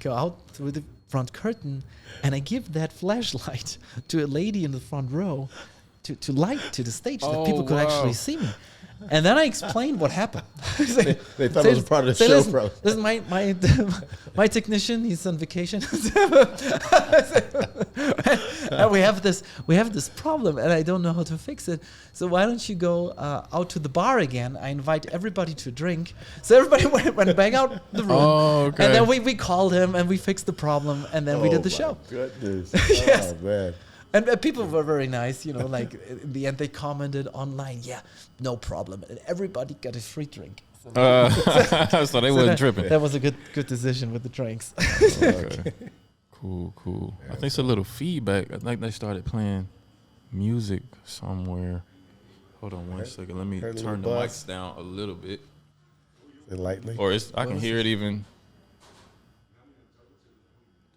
go out through the front curtain, and I give that flashlight to a lady in the front row to light to the stage so that people could actually see me. And then I explained what happened. They thought it was part of the show, listen, bro. Listen, my technician, he's on vacation. And we have this problem, and I don't know how to fix it. So why don't you go out to the bar again? I invite everybody to a drink. So everybody went back out the room. Oh, okay. And then we called him, and we fixed the problem, and then we did the show. Goodness. Yes. Oh man. And people were very nice, like in the end they commented online, yeah, no problem, and everybody got a free drink. So, So they wasn't tripping. That was a good decision with the drinks. Okay. Cool. I think it's a little feedback. I think they started playing music somewhere. Hold on one second. Let me Heard a turn the little mics down a little bit. Lightly. Or I can hear it even.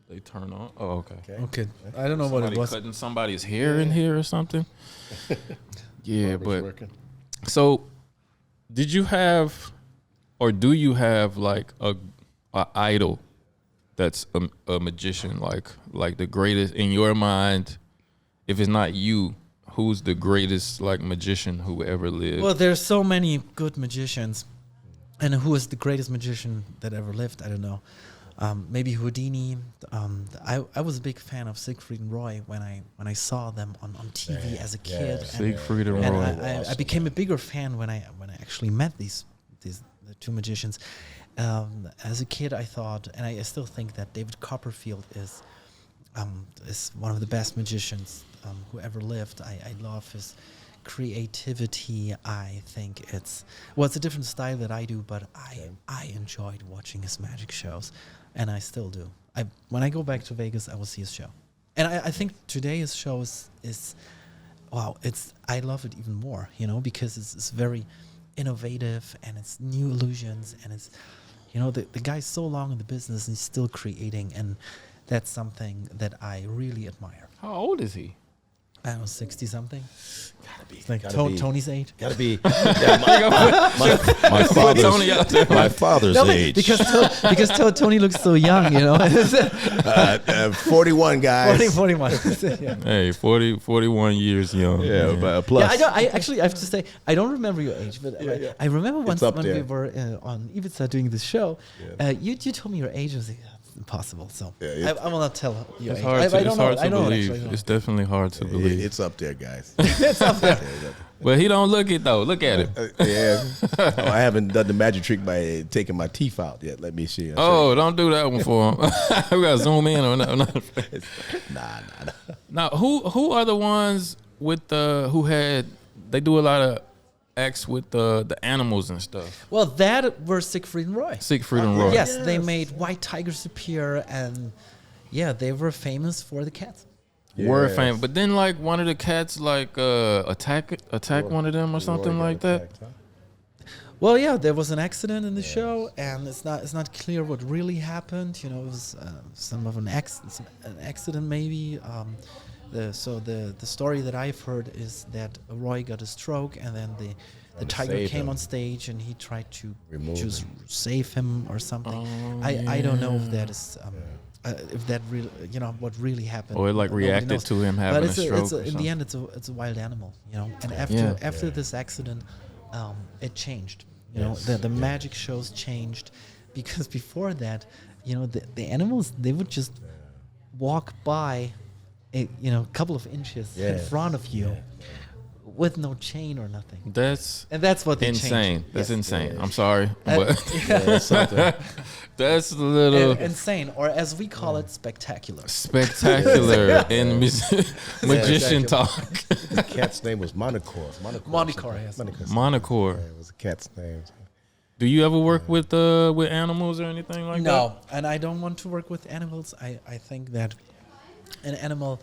They turn on. Oh, okay. Okay, I don't know what Somebody it was. cutting somebody's hair in here or something. Yeah, Barber's but working. so did you have, or do you have like a idol that's a magician, like the greatest in your mind? If it's not you, who's the greatest like magician who ever lived? Well, there's so many good magicians, and who is the greatest magician that ever lived? I don't know. Maybe Houdini. I was a big fan of Siegfried and Roy when I saw them on TV as a kid. yeah. Siegfried and And Roy. I became a bigger fan when I actually met the two magicians. As a kid, I thought, and I still think that David Copperfield is one of the best magicians who ever lived. I love his creativity. I think it's a different style that I do, but I enjoyed watching his magic shows, and I still do. When I go back to Vegas, I will see his show, and I think today's show is wow. I love it even more, because it's very innovative, and it's new illusions, and it's the guy's so long in the business and he's still creating, and that's something that I really admire. How old is he? I don't know, 60 something. Gotta be. It's like gotta be. Tony's age. Gotta be. Yeah, my father's, Tony out there. my father's No, but age. because Tony looks so young, 41 guys. 41. Yeah. Hey, 41 years young. Yeah, but plus. Yeah, I have to say, I don't remember your age, but I remember once up when there. we were on Ibiza doing this show, you told me your age. I was like, that's impossible. So Yeah, I will not tell your It's age. hard I to, don't know. I don't believe. actually know. It's definitely hard to believe. It's up there, guys. It's up there. But he don't look it though. Look at it. Yeah. Oh, I haven't done the magic trick by taking my teeth out yet. Let me see. Oh, don't do that one for him. We gotta zoom in on that. Nah. Now, who are the ones with who had? They do a lot of acts with the animals and stuff? Well, that were Siegfried and Roy. Siegfried and Roy. Yes, they made white tigers appear, and yeah, they were famous for the cats. Were Yes. famous, but then like one of the cats like attack one of them or something Roy like got that. attacked, huh? Well, yeah, there was an accident in the show, and it's not clear what really happened. You know, it was some of an accident maybe. The story that I've heard is that Roy got a stroke, and then the tiger save came him. on stage, and he tried to Remove just him. save him or something. Oh, I don't know if that is if that really what really happened. Or it like Nobody reacted knows. to him But having a it's stroke. it's or in the something. end, it's a wild animal, you know. And after this accident, it changed. You know, the magic shows changed, because before that, you know, the animals, they would just walk by, a couple of inches in Yes. front of you, with no chain or nothing. That's And that's what they insane. changed. That's Yes. insane. I'm sorry, but Yeah, that's something. that's a little Insane, or as we call it, spectacular. spectacular in magician exactly. talk. The cat's name was Monocore. Monocore, yes. Monocore. Yeah, it was a cat's name. Do you ever work with animals or anything like that? No, and I don't want to work with animals. I think that an animal,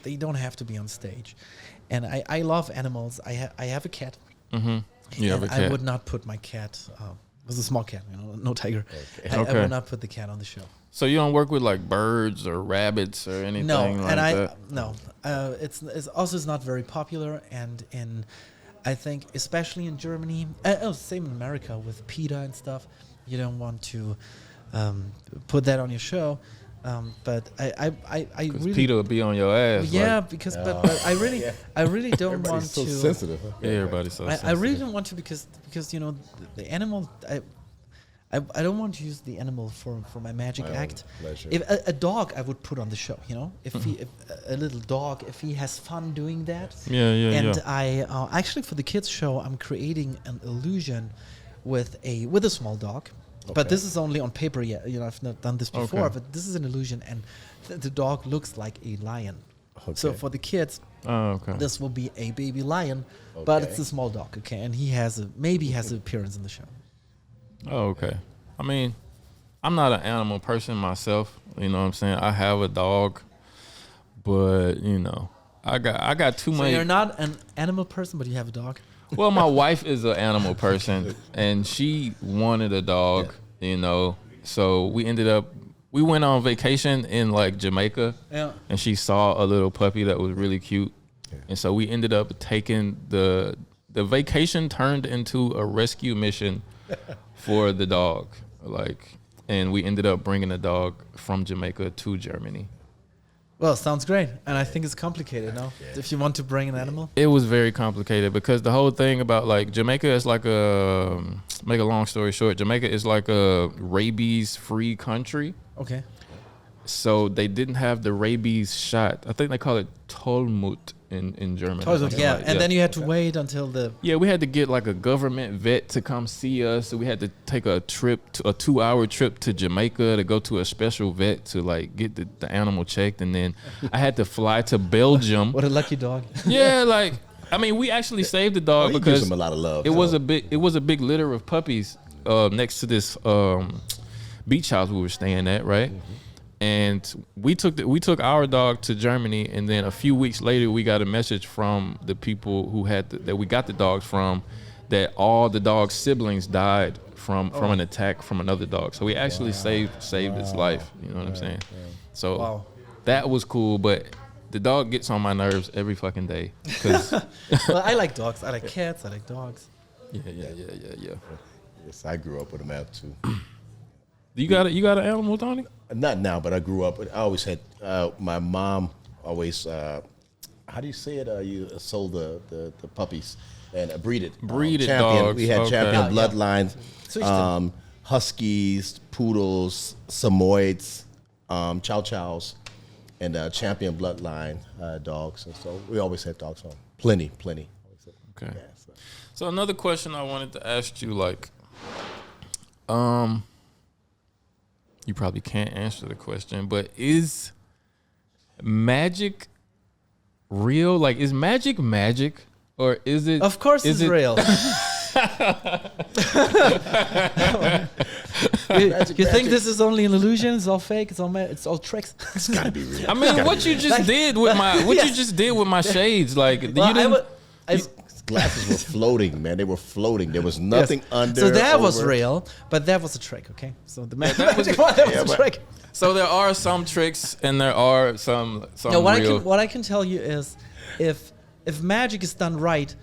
they don't have to be on stage. And I love animals. I have a cat. Mm-hmm. You have a And cat. I would not put my cat. It was a small cat, no tiger. I Okay. would not put the cat on the show. So you don't work with like birds or rabbits or anything No, like and that? no. It's also is not very popular, and I think especially in Germany, same in America with PETA and stuff. You don't want to put that on your show, but I Because really Peter will be on your ass. yeah, like, because but I really don't want Everybody's so to. sensitive. Huh? everybody's so I sensitive. really don't want to, because the animal. I don't want to use the animal for my magic My own act. pleasure. If a dog I would put on the show, if a little dog, if he has fun doing that. Yeah. And I actually, for the kids show, I'm creating an illusion with a small dog. But Okay. this is only on paper yet. I've not done this before, Okay. but this is an illusion, and the dog looks like a lion. So Okay. for the kids, Oh, okay. this will be a baby lion, but it's Okay. a small dog, okay? And he has an appearance in the show. Oh, okay. I mean, I'm not an animal person myself. You know what I'm saying? I have a dog, but I got too So many. you're not an animal person, but you have a dog. Well, my wife is an animal person, and she wanted a dog. So we went on vacation in like Jamaica, Yeah. and she saw a little puppy that was really cute, and so we ended up taking the vacation turned into a rescue mission for the dog, and we ended up bringing the dog from Jamaica to Germany. Well, sounds great, and I think it's complicated. No, if you want to bring an animal. It was very complicated because the whole thing about like Jamaica is like make a long story short, Jamaica is like a rabies-free country. Okay. So they didn't have the rabies shot. I think they call it Tollmut in German. or something Yeah, like- and then you had to wait until the. Yeah, we had to get like a government vet to come see us. So we had to take a 2-hour trip to Jamaica to go to a special vet to like get the animal checked. And then I had to fly to Belgium. What a lucky dog. Yeah, we actually saved the dog He because gives him a lot of love. it was so. a big litter of puppies next to this beach house we were staying at, right? And we took our dog to Germany, and then a few weeks later, we got a message from the people who that we got the dogs from, that all the dog's siblings died from an attack from another dog. So we actually saved its life. You know what I'm saying? So Wow. that was cool, but the dog gets on my nerves every fucking day. 'Cause Well, I like dogs. I like cats. I like dogs. yeah. Yes, I grew up with a map too. You got an animal, Tony? Not now, but I grew up. I always had. My mom always. How do you say it? You sold the puppies and breeded. Breeded champion. dogs, We had okay. champion Yeah. bloodlines. Züchten. Huskies, poodles, Samoyeds, Chow Chows, and champion bloodline dogs. And so we always had dogs home. Plenty. Okay. Yeah, So another question I wanted to ask you, you probably can't answer the question, but is magic real? Like, is magic? or is it? Of course, is it's it real. you think this is only an illusion? It's all fake. It's all tricks. It's gotta be real. I mean, what you just did with my you just did with my shades, like Well, you didn't. These glasses were floating, man. They were floating. There was nothing under. So that was over. real, but that was a trick. Okay, so the that was magic one, that was a trick. So there are some tricks and there are some No, real. what I can tell you is, if magic is done right,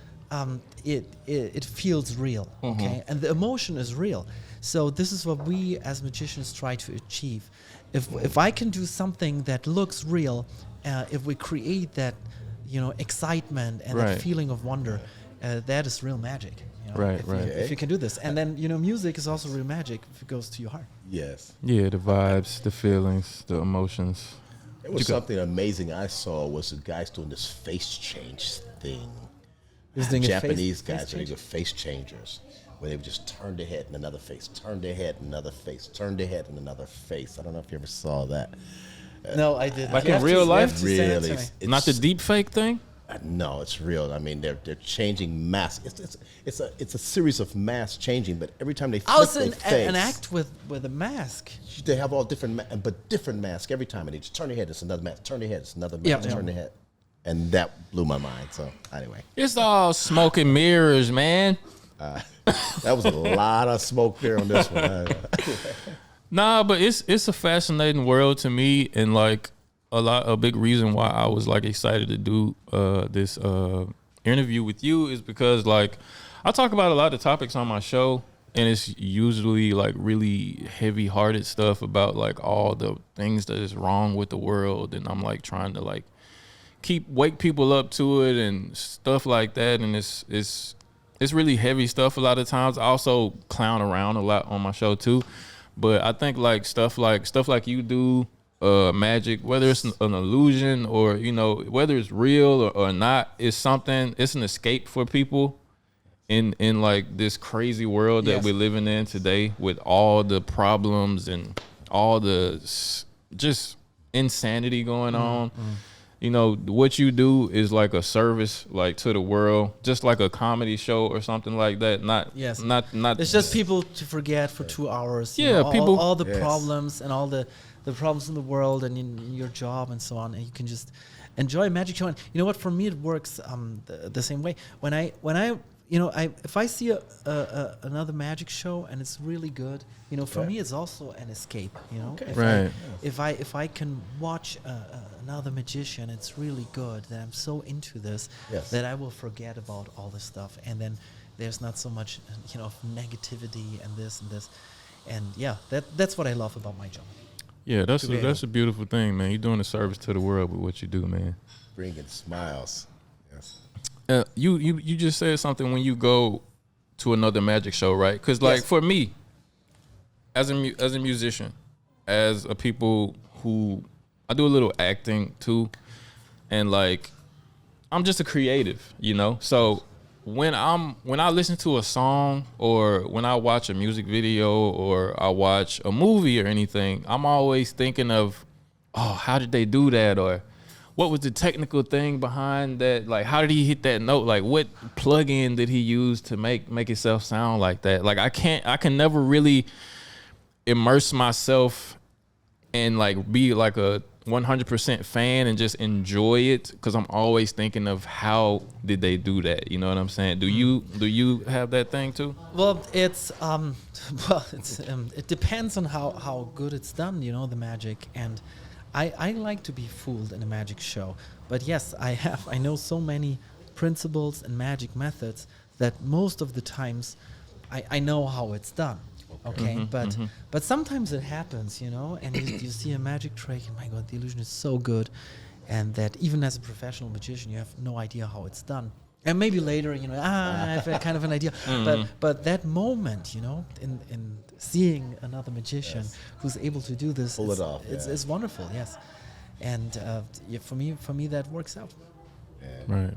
it feels real, okay, and the emotion is real. So this is what we as magicians try to achieve. If I can do something that looks real, if we create that, excitement and that feeling of wonder, that is real magic. Right, if you can do this, and then music is also real magic if it goes to your heart. Yes. Yeah, the vibes, the feelings, the emotions. It was something amazing I saw was the guys doing this face change thing. Who's doing a Japanese face guys, they change? were face changers, where they would just turn their head and another face, turn their head and another face, turn their head and another face. I don't know if you ever saw that. No, I didn't. Like You in have to- real you have life? to send it to Really, me. Not the deep fake thing. No, it's real. I mean, they're changing masks. It's a series of masks changing, but every time they Oh, flip it's their face, an act with a mask. they have all different, but different masks every time, and they just turn their head. It's another mask. Turn their head. It's another mask. Yeah, yeah. Turn their head, and that blew my mind. So anyway, It's all smoke and mirrors, man. that was a lot of smoke there on this one. Nah, but it's a fascinating world to me, and like a big reason why I was like excited to do this interview with you is because like I talk about a lot of topics on my show, and it's usually like really heavy-hearted stuff about like all the things that is wrong with the world, and I'm like trying to like wake people up to it and stuff like that, and it's really heavy stuff a lot of times. I also clown around a lot on my show too, but I think like stuff like you do, magic, whether it's an illusion or whether it's real or not, it's an escape for people in like this crazy world that Yes. we're living in today with all the problems and all the just insanity going on. What you do is like a service like to the world, just like a comedy show or something like that. Not It's just people to forget for 2 hours. Yeah, people- all the Yes. problems and all the problems in the world and in your job and so on, and you can just enjoy a magic show. And you know what? For me, it works the same way. When I if I see another magic show and it's really good, for me it's also an escape. Right. If I can watch another magician, it's really good. That I'm so into this Yes. that I will forget about all this stuff, and then there's not so much negativity and this, and yeah, that's what I love about my job. Yeah, that's a beautiful thing, man. You're doing a service to the world with what you do, man. Bringing smiles. Yes. You just said something when you go to another magic show, right? Because like Yes. for me, as a musician, as a people who I do a little acting too, and like I'm just a creative, So when I listen to a song or when I watch a music video or I watch a movie or anything, I'm always thinking of, oh, how did they do that? Or what was the technical thing behind that? Like, how did he hit that note? Like, what plug-in did he use to make itself sound like that? Like, I can never really immerse myself and like be like a 100% fan and just enjoy it, because I'm always thinking of how did they do that? You know what I'm saying? Do you have that thing too? Well, it's it depends on how good it's done, the magic. And I like to be fooled in a magic show. But yes, I know so many principles and magic methods that most of the times I know how it's done. Okay, but sometimes it happens, and you see a magic trick, and my God, the illusion is so good, and that even as a professional magician, you have no idea how it's done. And maybe later, I have a kind of an idea. But that moment, in seeing another magician who's able to do this, Pull it off, it's wonderful, yes. And for me, that works out. Right.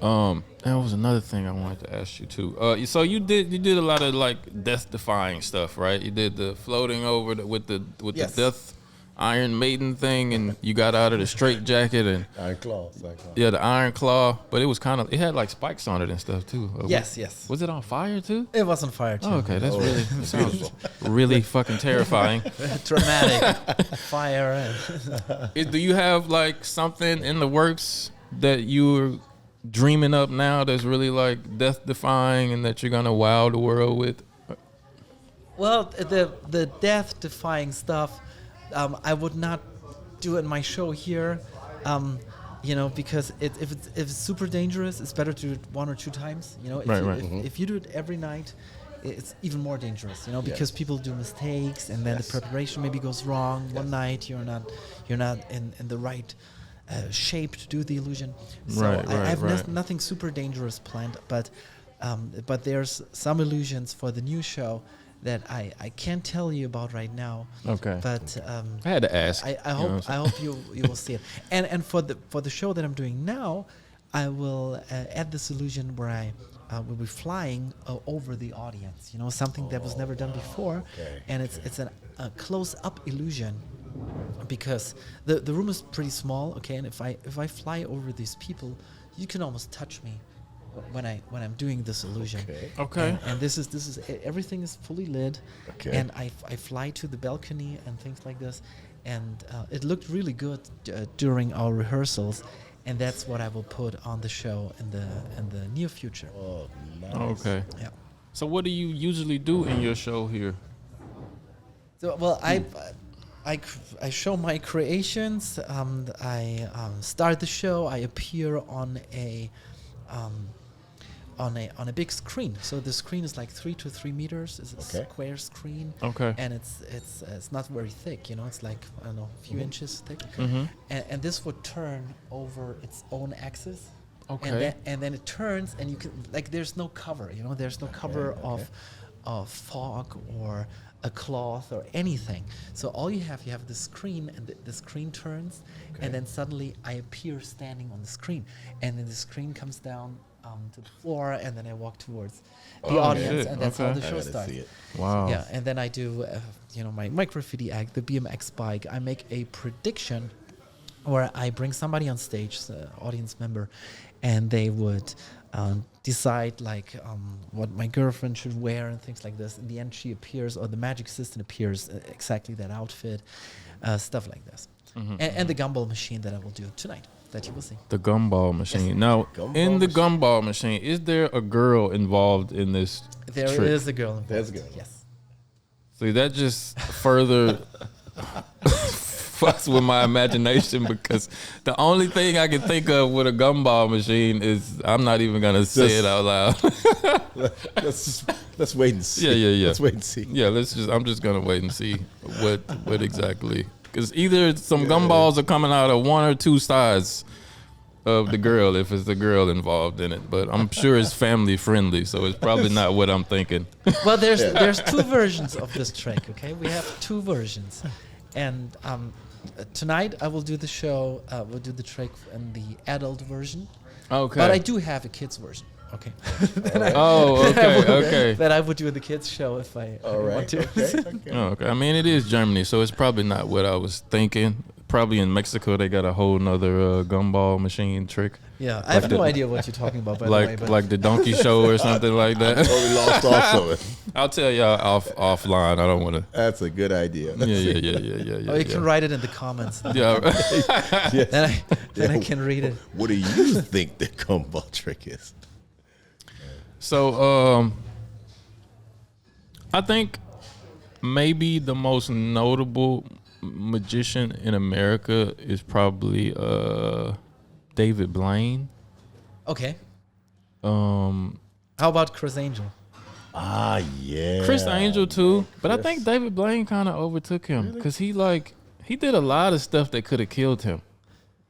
That was another thing I wanted to ask you too. So you did a lot of like death-defying stuff, right? You did the floating over with the Yes. death Iron Maiden thing, and you got out of the straight jacket and Iron Claw. yeah, the Iron Claw. But it was it had like spikes on it and stuff too. Yes. Was it on fire too? It was on fire too. Oh, okay, that's really that sounds really fucking terrifying. Dramatic fire. Do you have like something in the works that you're dreaming up now that's really like death defying and that you're gonna wow the world with? Well, the death defying stuff, I would not do in my show here. Because if it's super dangerous, it's better to do it 1 or 2 times. If you do it every night, it's even more dangerous. Because people do mistakes, and then the preparation maybe goes wrong. One night you're not in the right shape to do the illusion. So I have nothing super dangerous planned, but there's some illusions for the new show that I can't tell you about right now. Okay. But I had to ask. I hope you will see it. And for the show that I'm doing now, I will add this illusion where I will be flying over the audience. Something that was never done before, and it's a close-up illusion, because the room is pretty small. Okay, and if I fly over these people, you can almost touch me when I'm doing this illusion. Okay. And this is everything is fully lit. Okay. And I fly to the balcony and things like this, and it looked really good during our rehearsals, and that's what I will put on the show in the near future. Oh, nice. Okay. Yeah. So what do you usually do in your show here? So well, I show my creations. I start the show. I appear on a big screen. So the screen is like 3 to 3 meters. It's a square screen. Okay. And it's not very thick. It's like, I don't know, a few inches thick. Mm-hmm. And this would turn over its own axis. Okay. And then it turns, and you can, like, there's no cover. There's no cover of fog or a cloth or anything. So all you have the screen, and the screen turns, and then suddenly I appear standing on the screen, and then the screen comes down to the floor, and then I walk towards the audience, and that's how the show starts. Wow. Yeah, and then I do, my graffiti act, the BMX bike. I make a prediction where I bring somebody on stage, the audience member, and they would decide what my girlfriend should wear and things like this. In the end, she appears, or the magic assistant appears, exactly that outfit, stuff like this. Mm-hmm. And the gumball machine that I will do tonight, that you will see. The gumball machine. Yes. Now, in the gumball machine, is there a girl involved in this There trick? is a girl involved. There's a girl. Yes. See, that just further fucks with my imagination, because the only thing I can think of with a gumball machine is, I'm not even going to say it out loud. Let's wait and see. Yeah. Let's wait and see. Yeah, I'm just going to wait and see what exactly. Because either some gumballs are coming out of 1 or 2 sides of the girl, if it's the girl involved in it. But I'm sure it's family friendly, so it's probably not what I'm thinking. Well, there's 2 versions of this trick, okay? We have 2 versions. And tonight I will do the show, we'll do the trick in the adult version. Okay. But I do have a kids version. Okay. Okay. That I would do in the kids show if I want to. Okay. I mean, it is Germany, so it's probably not what I was thinking. Probably in Mexico they got a whole nother gumball machine trick. Yeah, I have no idea what you're talking about, by the way. But like the donkey show or something like that. I totally lost also. I'll tell y'all offline. I don't want to. That's a good idea. Yeah. Oh, you can write it in the comments. Yeah. Then I can read it. What do you think the gumball trick is? So, I think maybe the most notable magician in America is probably David Blaine. Okay. How about Chris Angel? Ah, yeah. Chris Angel too, but I think David Blaine kind of overtook him because he did a lot of stuff that could have killed him.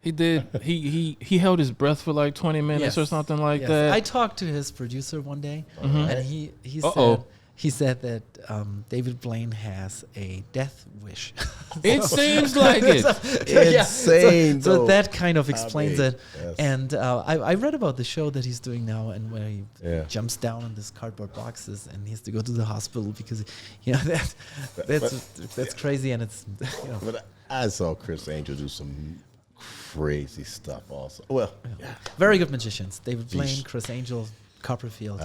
He did. He held his breath for like 20 minutes or something like that. I talked to his producer one day, Mm-hmm. and he said, he said that David Blaine has a death wish. It seems like it. Insane, So though. that kind of explains mean, it. yes. And I read about the show that he's doing now, and where he Yeah. jumps down on this cardboard boxes, and he has to go to the hospital because, that's crazy, and it's But I saw Chris Angel do some crazy stuff also. Well, very good magicians. David Blaine, Yeesh. Chris Angel, Copperfield,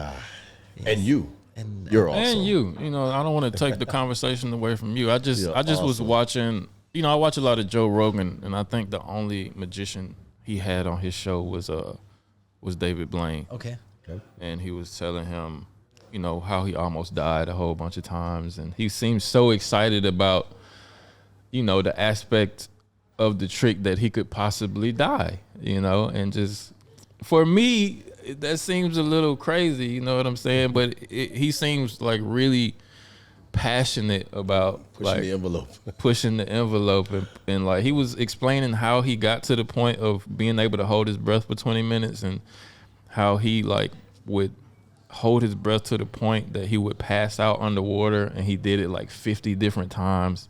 and you. and You're awesome. And you know, I don't want to take the conversation away from you. I just You're was awesome. watching. You know, I watch a lot of Joe Rogan, and I think the only magician he had on his show was David Blaine, okay. and he was telling him, you know, how he almost died a whole bunch of times, and he seemed so excited about, you know, the aspect of the trick that he could possibly die, you know, and just for me, that seems a little crazy, you know what I'm saying? But he seems like really passionate about Pushing the envelope. pushing the envelope, and like he was explaining how he got to the point of being able to hold his breath for 20 minutes and how he like would hold his breath to the point that he would pass out underwater, and he did it like 50 different times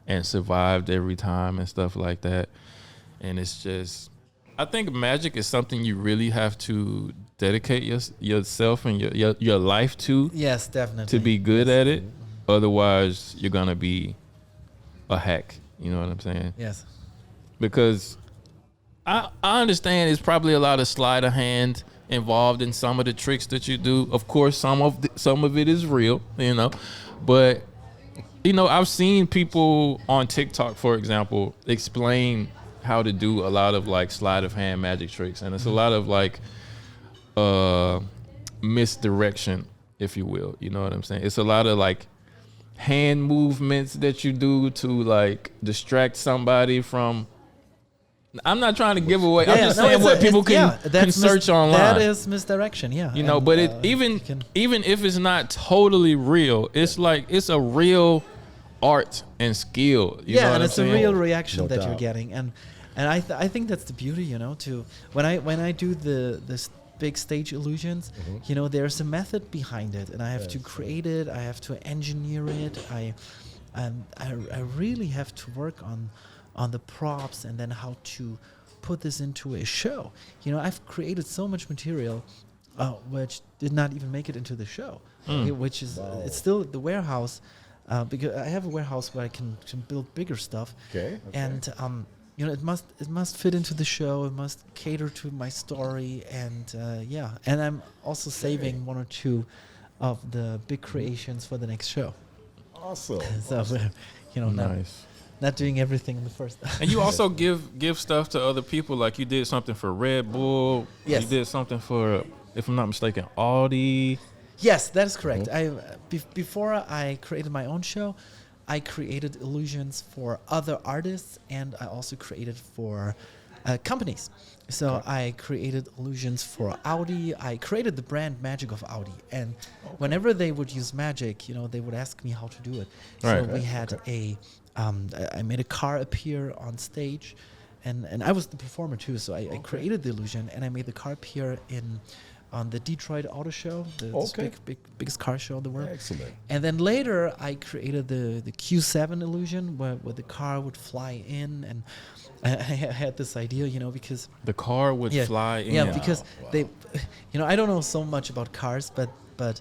and survived every time and stuff like that. And it's just, I think magic is something you really have to dedicate yourself and your life to Yes, definitely. to be good at it. Otherwise, you're gonna be a hack. You know what I'm saying? Yes. Because I understand it's probably a lot of sleight of hand involved in some of the tricks that you do. Of course, some of it is real, you know, but you know, I've seen people on TikTok, for example, explain how to do a lot of like sleight of hand magic tricks, and it's a lot of like misdirection, if you will. You know what I'm saying? It's a lot of like hand movements that you do to like distract somebody from. I'm not trying to give away. I'm just saying what people can search online. That is misdirection, yeah. You know, And, but it you can- even if it's not totally real, it's like it's a real art and skill. You know yeah, what and I'm it's saying? a real reaction No that you're doubt. getting, and I think that's the beauty, you know. To when I do this big stage illusions, you know, there's a method behind it, and I have to create it. I have to engineer it. I really have to work on the props, and then how to put this into a show. You know, I've created so much material which did not even make it into the show, which is it's still at the warehouse, because I have a warehouse where I can build bigger stuff. Okay. And you know, it must fit into the show. It must cater to my story, and and I'm also saving one or two of the big creations for the next show. Awesome. So you know, Nice. not doing everything in the first. And you also give stuff to other people. Like you did something for Red Bull. Yes. You did something for, if I'm not mistaken, Audi. Yes, that is correct. Before I created my own show, I created illusions for other artists, and I also created for companies. So I created illusions for Audi. I created the brand magic of Audi, and whenever they would use magic, you know, they would ask me how to do it. Right. So we had I made a car appear on stage, and I was the performer too. So I created the illusion, and I made the car appear on the Detroit Auto Show, this biggest car show in the world. Excellent. And then later, I created the Q7 illusion, where the car would fly in, and I had this idea, you know, because The car would fly in. yeah, because they, you know, I don't know so much about cars, but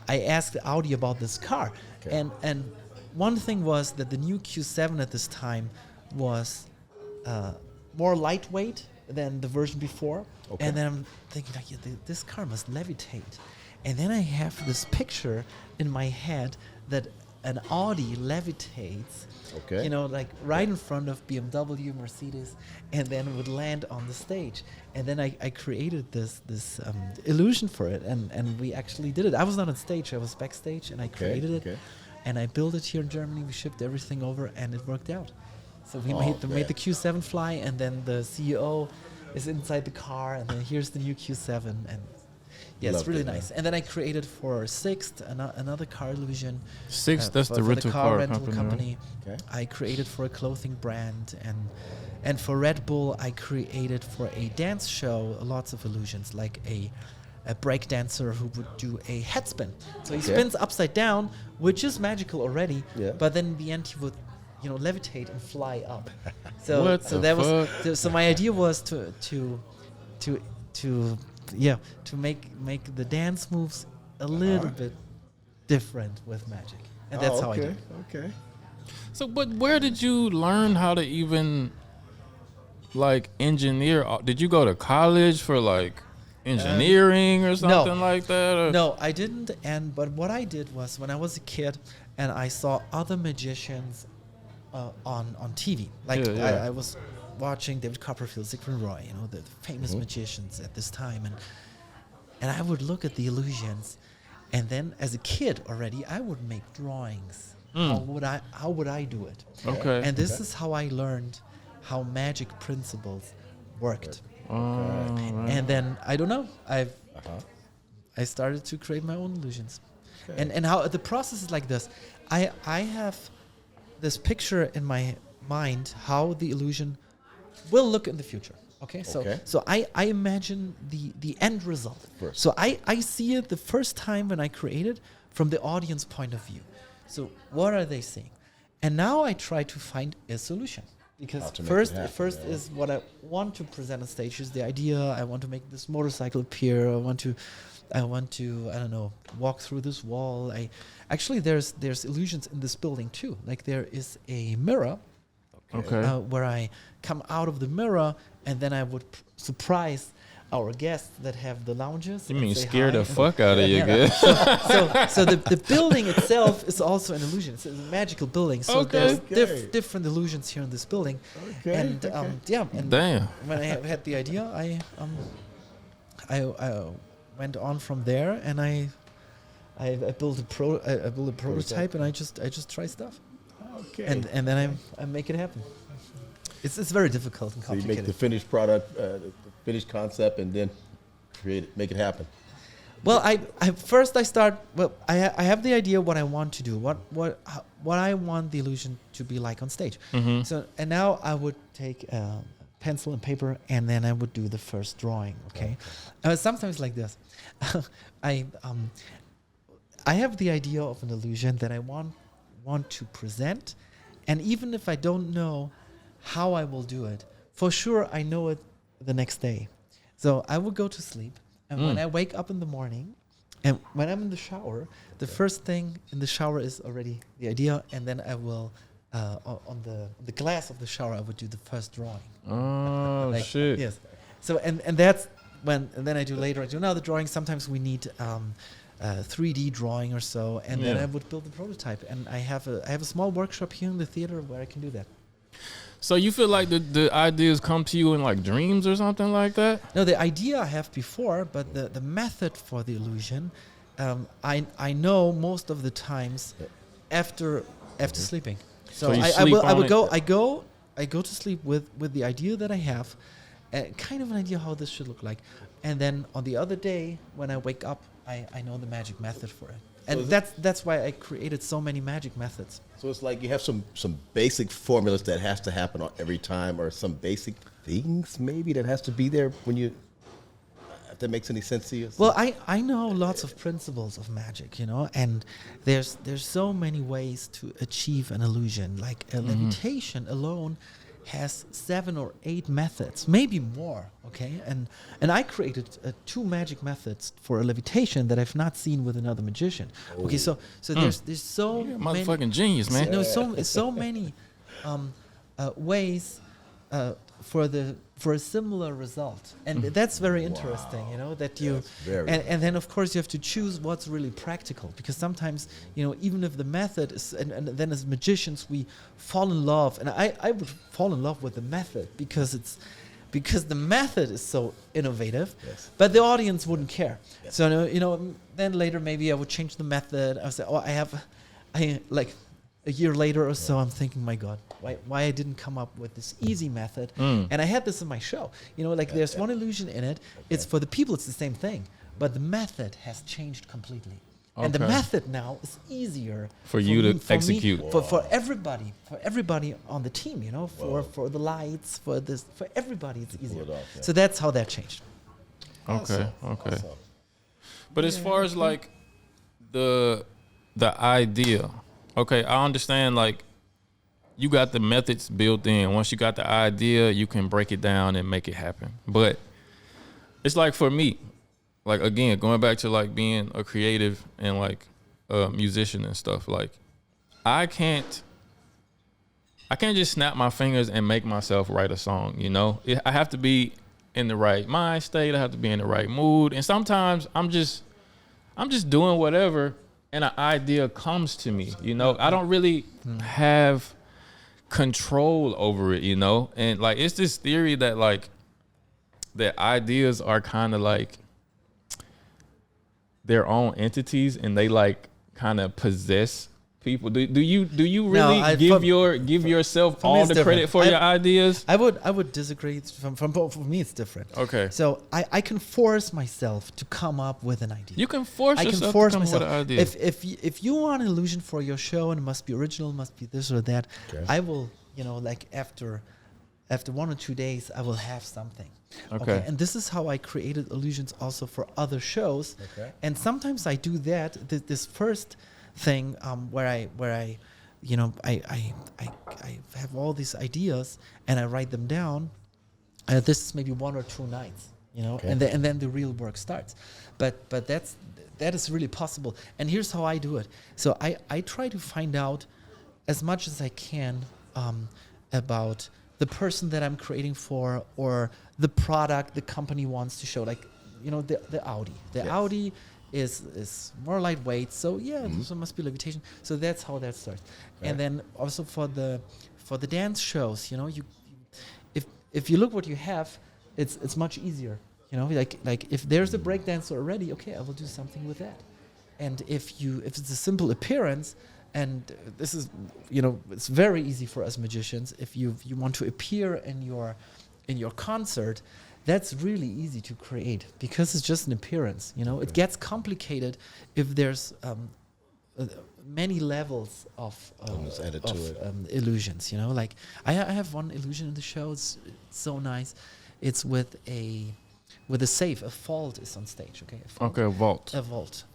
I asked Audi about this car, and one thing was that the new Q7 at this time was more lightweight than the version before. Okay. And then I'm thinking, like, this car must levitate. And then I have this picture in my head that an Audi levitates, Okay. you know, like right in front of BMW, Mercedes, and then would land on the stage. And then I created this illusion for it, and we actually did it. I was not on stage, I was backstage, and I created it. And I built it here in Germany. We shipped everything over, and it worked out. So we made the Q7 fly, and then the CEO is inside the car, and then here's the new Q7, and yeah, it's Loved really it, nice. And then I created for Sixt another car illusion. Sixt, that's for the rental car rental company, company. Okay. I created for a clothing brand, and for Red Bull, I created for a dance show lots of illusions, like a a break dancer who would do a head spin. So he spins upside down, which is magical already. Yeah. But then in the end, he would, levitate and fly up. What So the that fuck? was so my idea was to make the dance moves a little bit different with magic, and that's how I do it. Okay. So, but where did you learn how to even like engineer? Did you go to college for like engineering or something like that? Or? No, I didn't. But what I did was when I was a kid and I saw other magicians on TV. Like I was watching David Copperfield, Sigmund Roy, the famous magicians at this time, and I would look at the illusions, and then as a kid already, I would make drawings. How would I do it? Okay. And this is how I learned how magic principles worked. And then I don't know. I started to create my own illusions, and how the process is like this. I have this picture in my mind how the illusion will look in the future. Okay, so I imagine the end result first. So I see it the first time when I create it from the audience point of view. So what are they seeing? And now I try to find a solution. Because first is what I want to present on stage is the idea. I want to make this motorcycle appear. I want to I don't know, walk through this wall. There's illusions in this building too. Like there is a mirror, where I come out of the mirror and then I would surprise our guests that have the lounges. You mean say scare hi the fuck out of you, yeah. good? So the building itself is also an illusion. It's a magical building. So there's different illusions here in this building. And Damn. when I had the idea, I went on from there and I built a prototype and I just try stuff. Okay. And then I make it happen. It's very difficult and So you complicated. make the finished product, the finished concept, and then make it happen. Well, I start. Well, I have the idea what I want to do, what I want the illusion to be like on stage. Mm-hmm. So and now I would take pencil and paper, and then I would do the first drawing. Okay, sometimes like this. I have the idea of an illusion that I want to present, and even if I don't know how I will do it, for sure I know it the next day. So I will go to sleep, and when I wake up in the morning, and when I'm in the shower, the first thing in the shower is already the idea, and then I will on the glass of the shower I would do the first drawing. Oh shit! Yes. So and that's when, and then I do another drawing. Sometimes we need 3D drawing or so, and then I would build the prototype. And I have a small workshop here in the theater where I can do that. So you feel like the ideas come to you in like dreams or something like that? No, the idea I have before, but the method for the illusion, I know most of the times after sleeping. So I go to sleep with the idea that I have, kind of an idea how this should look like, and then on the other day when I wake up, I know the magic method for it. And that's why I created so many magic methods. So it's like you have some basic formulas that has to happen every time, or some basic things maybe that has to be there when you. If that makes any sense to you? Well, I know lots of principles of magic, and there's so many ways to achieve an illusion. Like a levitation alone has 7 or 8 methods, maybe more. Okay, and I created 2 magic methods for a levitation that I've not seen with another magician. Oh. Okay, so there's so many motherfucking genius, man. No, so many ways for a similar result, and that's very interesting. That you and then of course you have to choose what's really practical, because sometimes even if the method is and then as magicians we fall in love, and I would fall in love with the method because the method is so innovative, but the audience wouldn't care. Yes. So then later maybe I would change the method. I would say, I like a year later or so, I'm thinking, my God, why I didn't come up with this easy method? And I had this in my show. There's one illusion in it. It's for the people, it's the same thing, but the method has changed completely. Okay. And the method now is easier for you to execute. For everybody on the team, for the lights, for everybody, it's easier. So that's how that changed. Okay. Awesome. But as far as like the idea, okay, I understand like you got the methods built in. Once you got the idea, you can break it down and make it happen. But it's like for me, like again, going back to like being a creative and like a musician and stuff, like I can't just snap my fingers and make myself write a song, you know? I have to be in the right mind state. I have to be in the right mood. And sometimes I'm just doing whatever and an idea comes to me, you know? I don't really have control over it, you know? And like it's this theory that like that ideas are kind of like their own entities and they like kind of possess people. Do you really give yourself all the credit for your ideas? I would disagree. For me, it's different. Okay. So I can force myself to come up with an idea. You can force yourself to come up with an idea. If you want an illusion for your show and it must be original, must be this or that, okay. I will, like after 1 or 2 days, I will have something. Okay. And this is how I created illusions also for other shows. Okay. And sometimes I do that. This first thing where I have all these ideas and I write them down. This is maybe 1 or 2 nights, okay. and then the real work starts. But that is really possible. And here's how I do it. So I try to find out as much as I can about the person that I'm creating for or the product the company wants to show. Like the Audi. The Audi is more lightweight, so so must be levitation. So that's how that starts. Okay. And then also for the dance shows, you if you look what you have, it's much easier. Like if there's a break dancer already, okay, I will do something with that. And if it's a simple appearance, and this is it's very easy for us magicians. If you want to appear in your concert, that's really easy to create because it's just an appearance. Okay. It gets complicated if there's many levels of illusions. Like I have one illusion in the show. It's so nice. It's with a safe. A vault is on stage. Okay. A vault. A vault.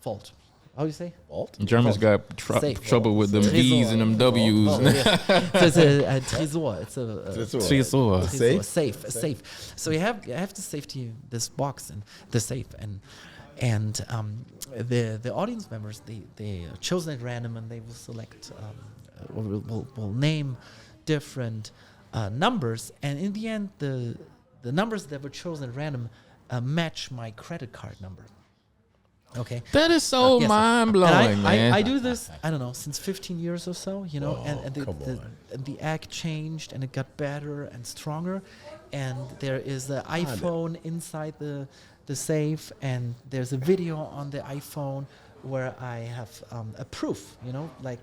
How do you say? Vault? Germans got trouble with them V's and them W's. So it's a trésor. It's a trésor. A safe. So you have the safety, this box and the safe, and the audience members they are chosen at random and they will select will name different numbers, and in the end the numbers that were chosen at random match my credit card number. Okay. That is so mind-blowing, man. I do this, I don't know, since 15 years or so, and the act changed and it got better and stronger, and there is an iPhone inside the safe, and there's a video on the iPhone where I have a proof, like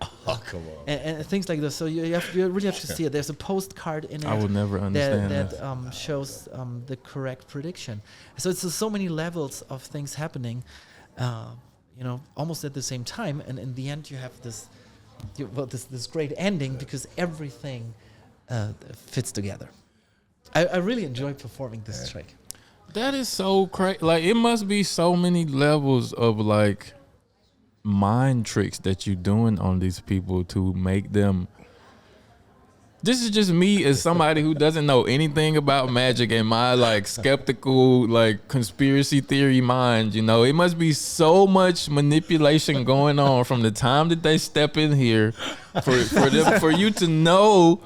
and things like this. So you really have to see it. There's a postcard in it. I would never understand that shows the correct prediction. So it's so many levels of things happening. Almost at the same time, and in the end you have this great ending because everything fits together. I really enjoy performing this trick. That is so crazy. Like it must be so many levels of like mind tricks that you're doing on these people to make them. This is just me as somebody who doesn't know anything about magic and my like skeptical like conspiracy theory mind. It must be so much manipulation going on from the time that they step in here for you to know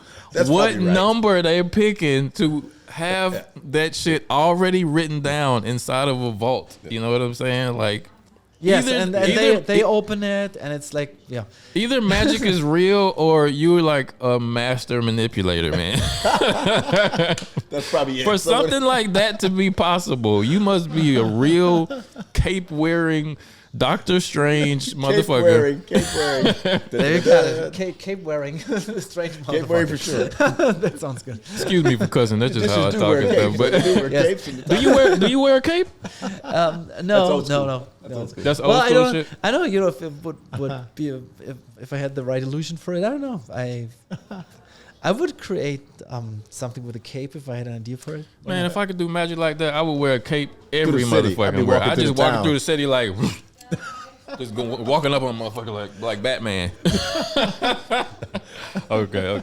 what number they're picking to have that shit already written down inside of a vault. You know what I'm saying? Like. Yes, and they open it, and it's like, either magic is real or you're like a master manipulator, man. That's probably it. For something like that to be possible, you must be a real cape-wearing Doctor Strange motherfucker. Cape wearing. There you go. Cape wearing. Strange motherfucker. Cape wearing for sure. That sounds good. Excuse me for cussing. That's just how I talk and stuff. But do you wear a cape? No. That's old school shit. I don't know if it would be if I had the right illusion for it. I don't know. I would create something with a cape if I had an idea for it. Man, if I could do magic like that, I would wear a cape every the city. I'd be motherfucking where. walking I through just the walking town. through the city like, just walking up on a motherfucker like Batman. Okay.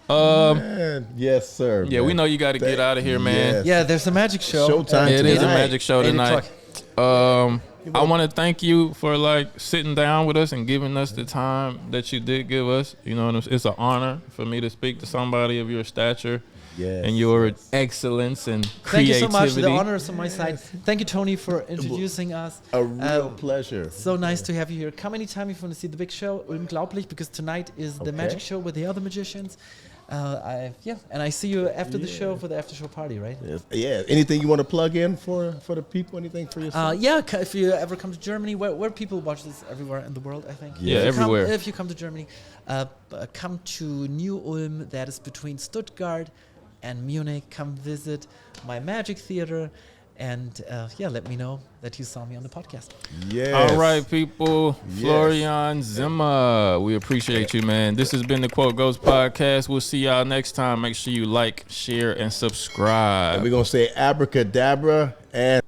Man, yes, sir. Yeah, we know you got to get out of here, man. Yes. Yeah, there's a magic show. Showtime It is a tonight. magic show 8 tonight. o'clock. I want to thank you for like sitting down with us and giving us the time that you did give us. You know, it's an honor for me to speak to somebody of your stature Yes, and your yes. excellence and Thank you creativity. so much. The honor is on my side. Thank you, Tony, for introducing us. A real pleasure. So nice to have you here. Come anytime if you want to see the big show, Ulm-Believeable, because tonight is the magic show with the other magicians. And I see you after the show for the after show party, right? Yes. Yeah. Anything you want to plug in for the people? Anything for yourself? If you ever come to Germany, where people watch this everywhere in the world, I think. Yeah, If you everywhere. If you come to Germany, come to New Ulm. That is between Stuttgart and Munich. Come visit my magic theater. And let me know that you saw me on the podcast. Yes. All right, people. Yes. Florian Zimmer. We appreciate you, man. This has been the Quote Goes Podcast. We'll see y'all next time. Make sure you like, share, and subscribe. And we're gonna say abracadabra and.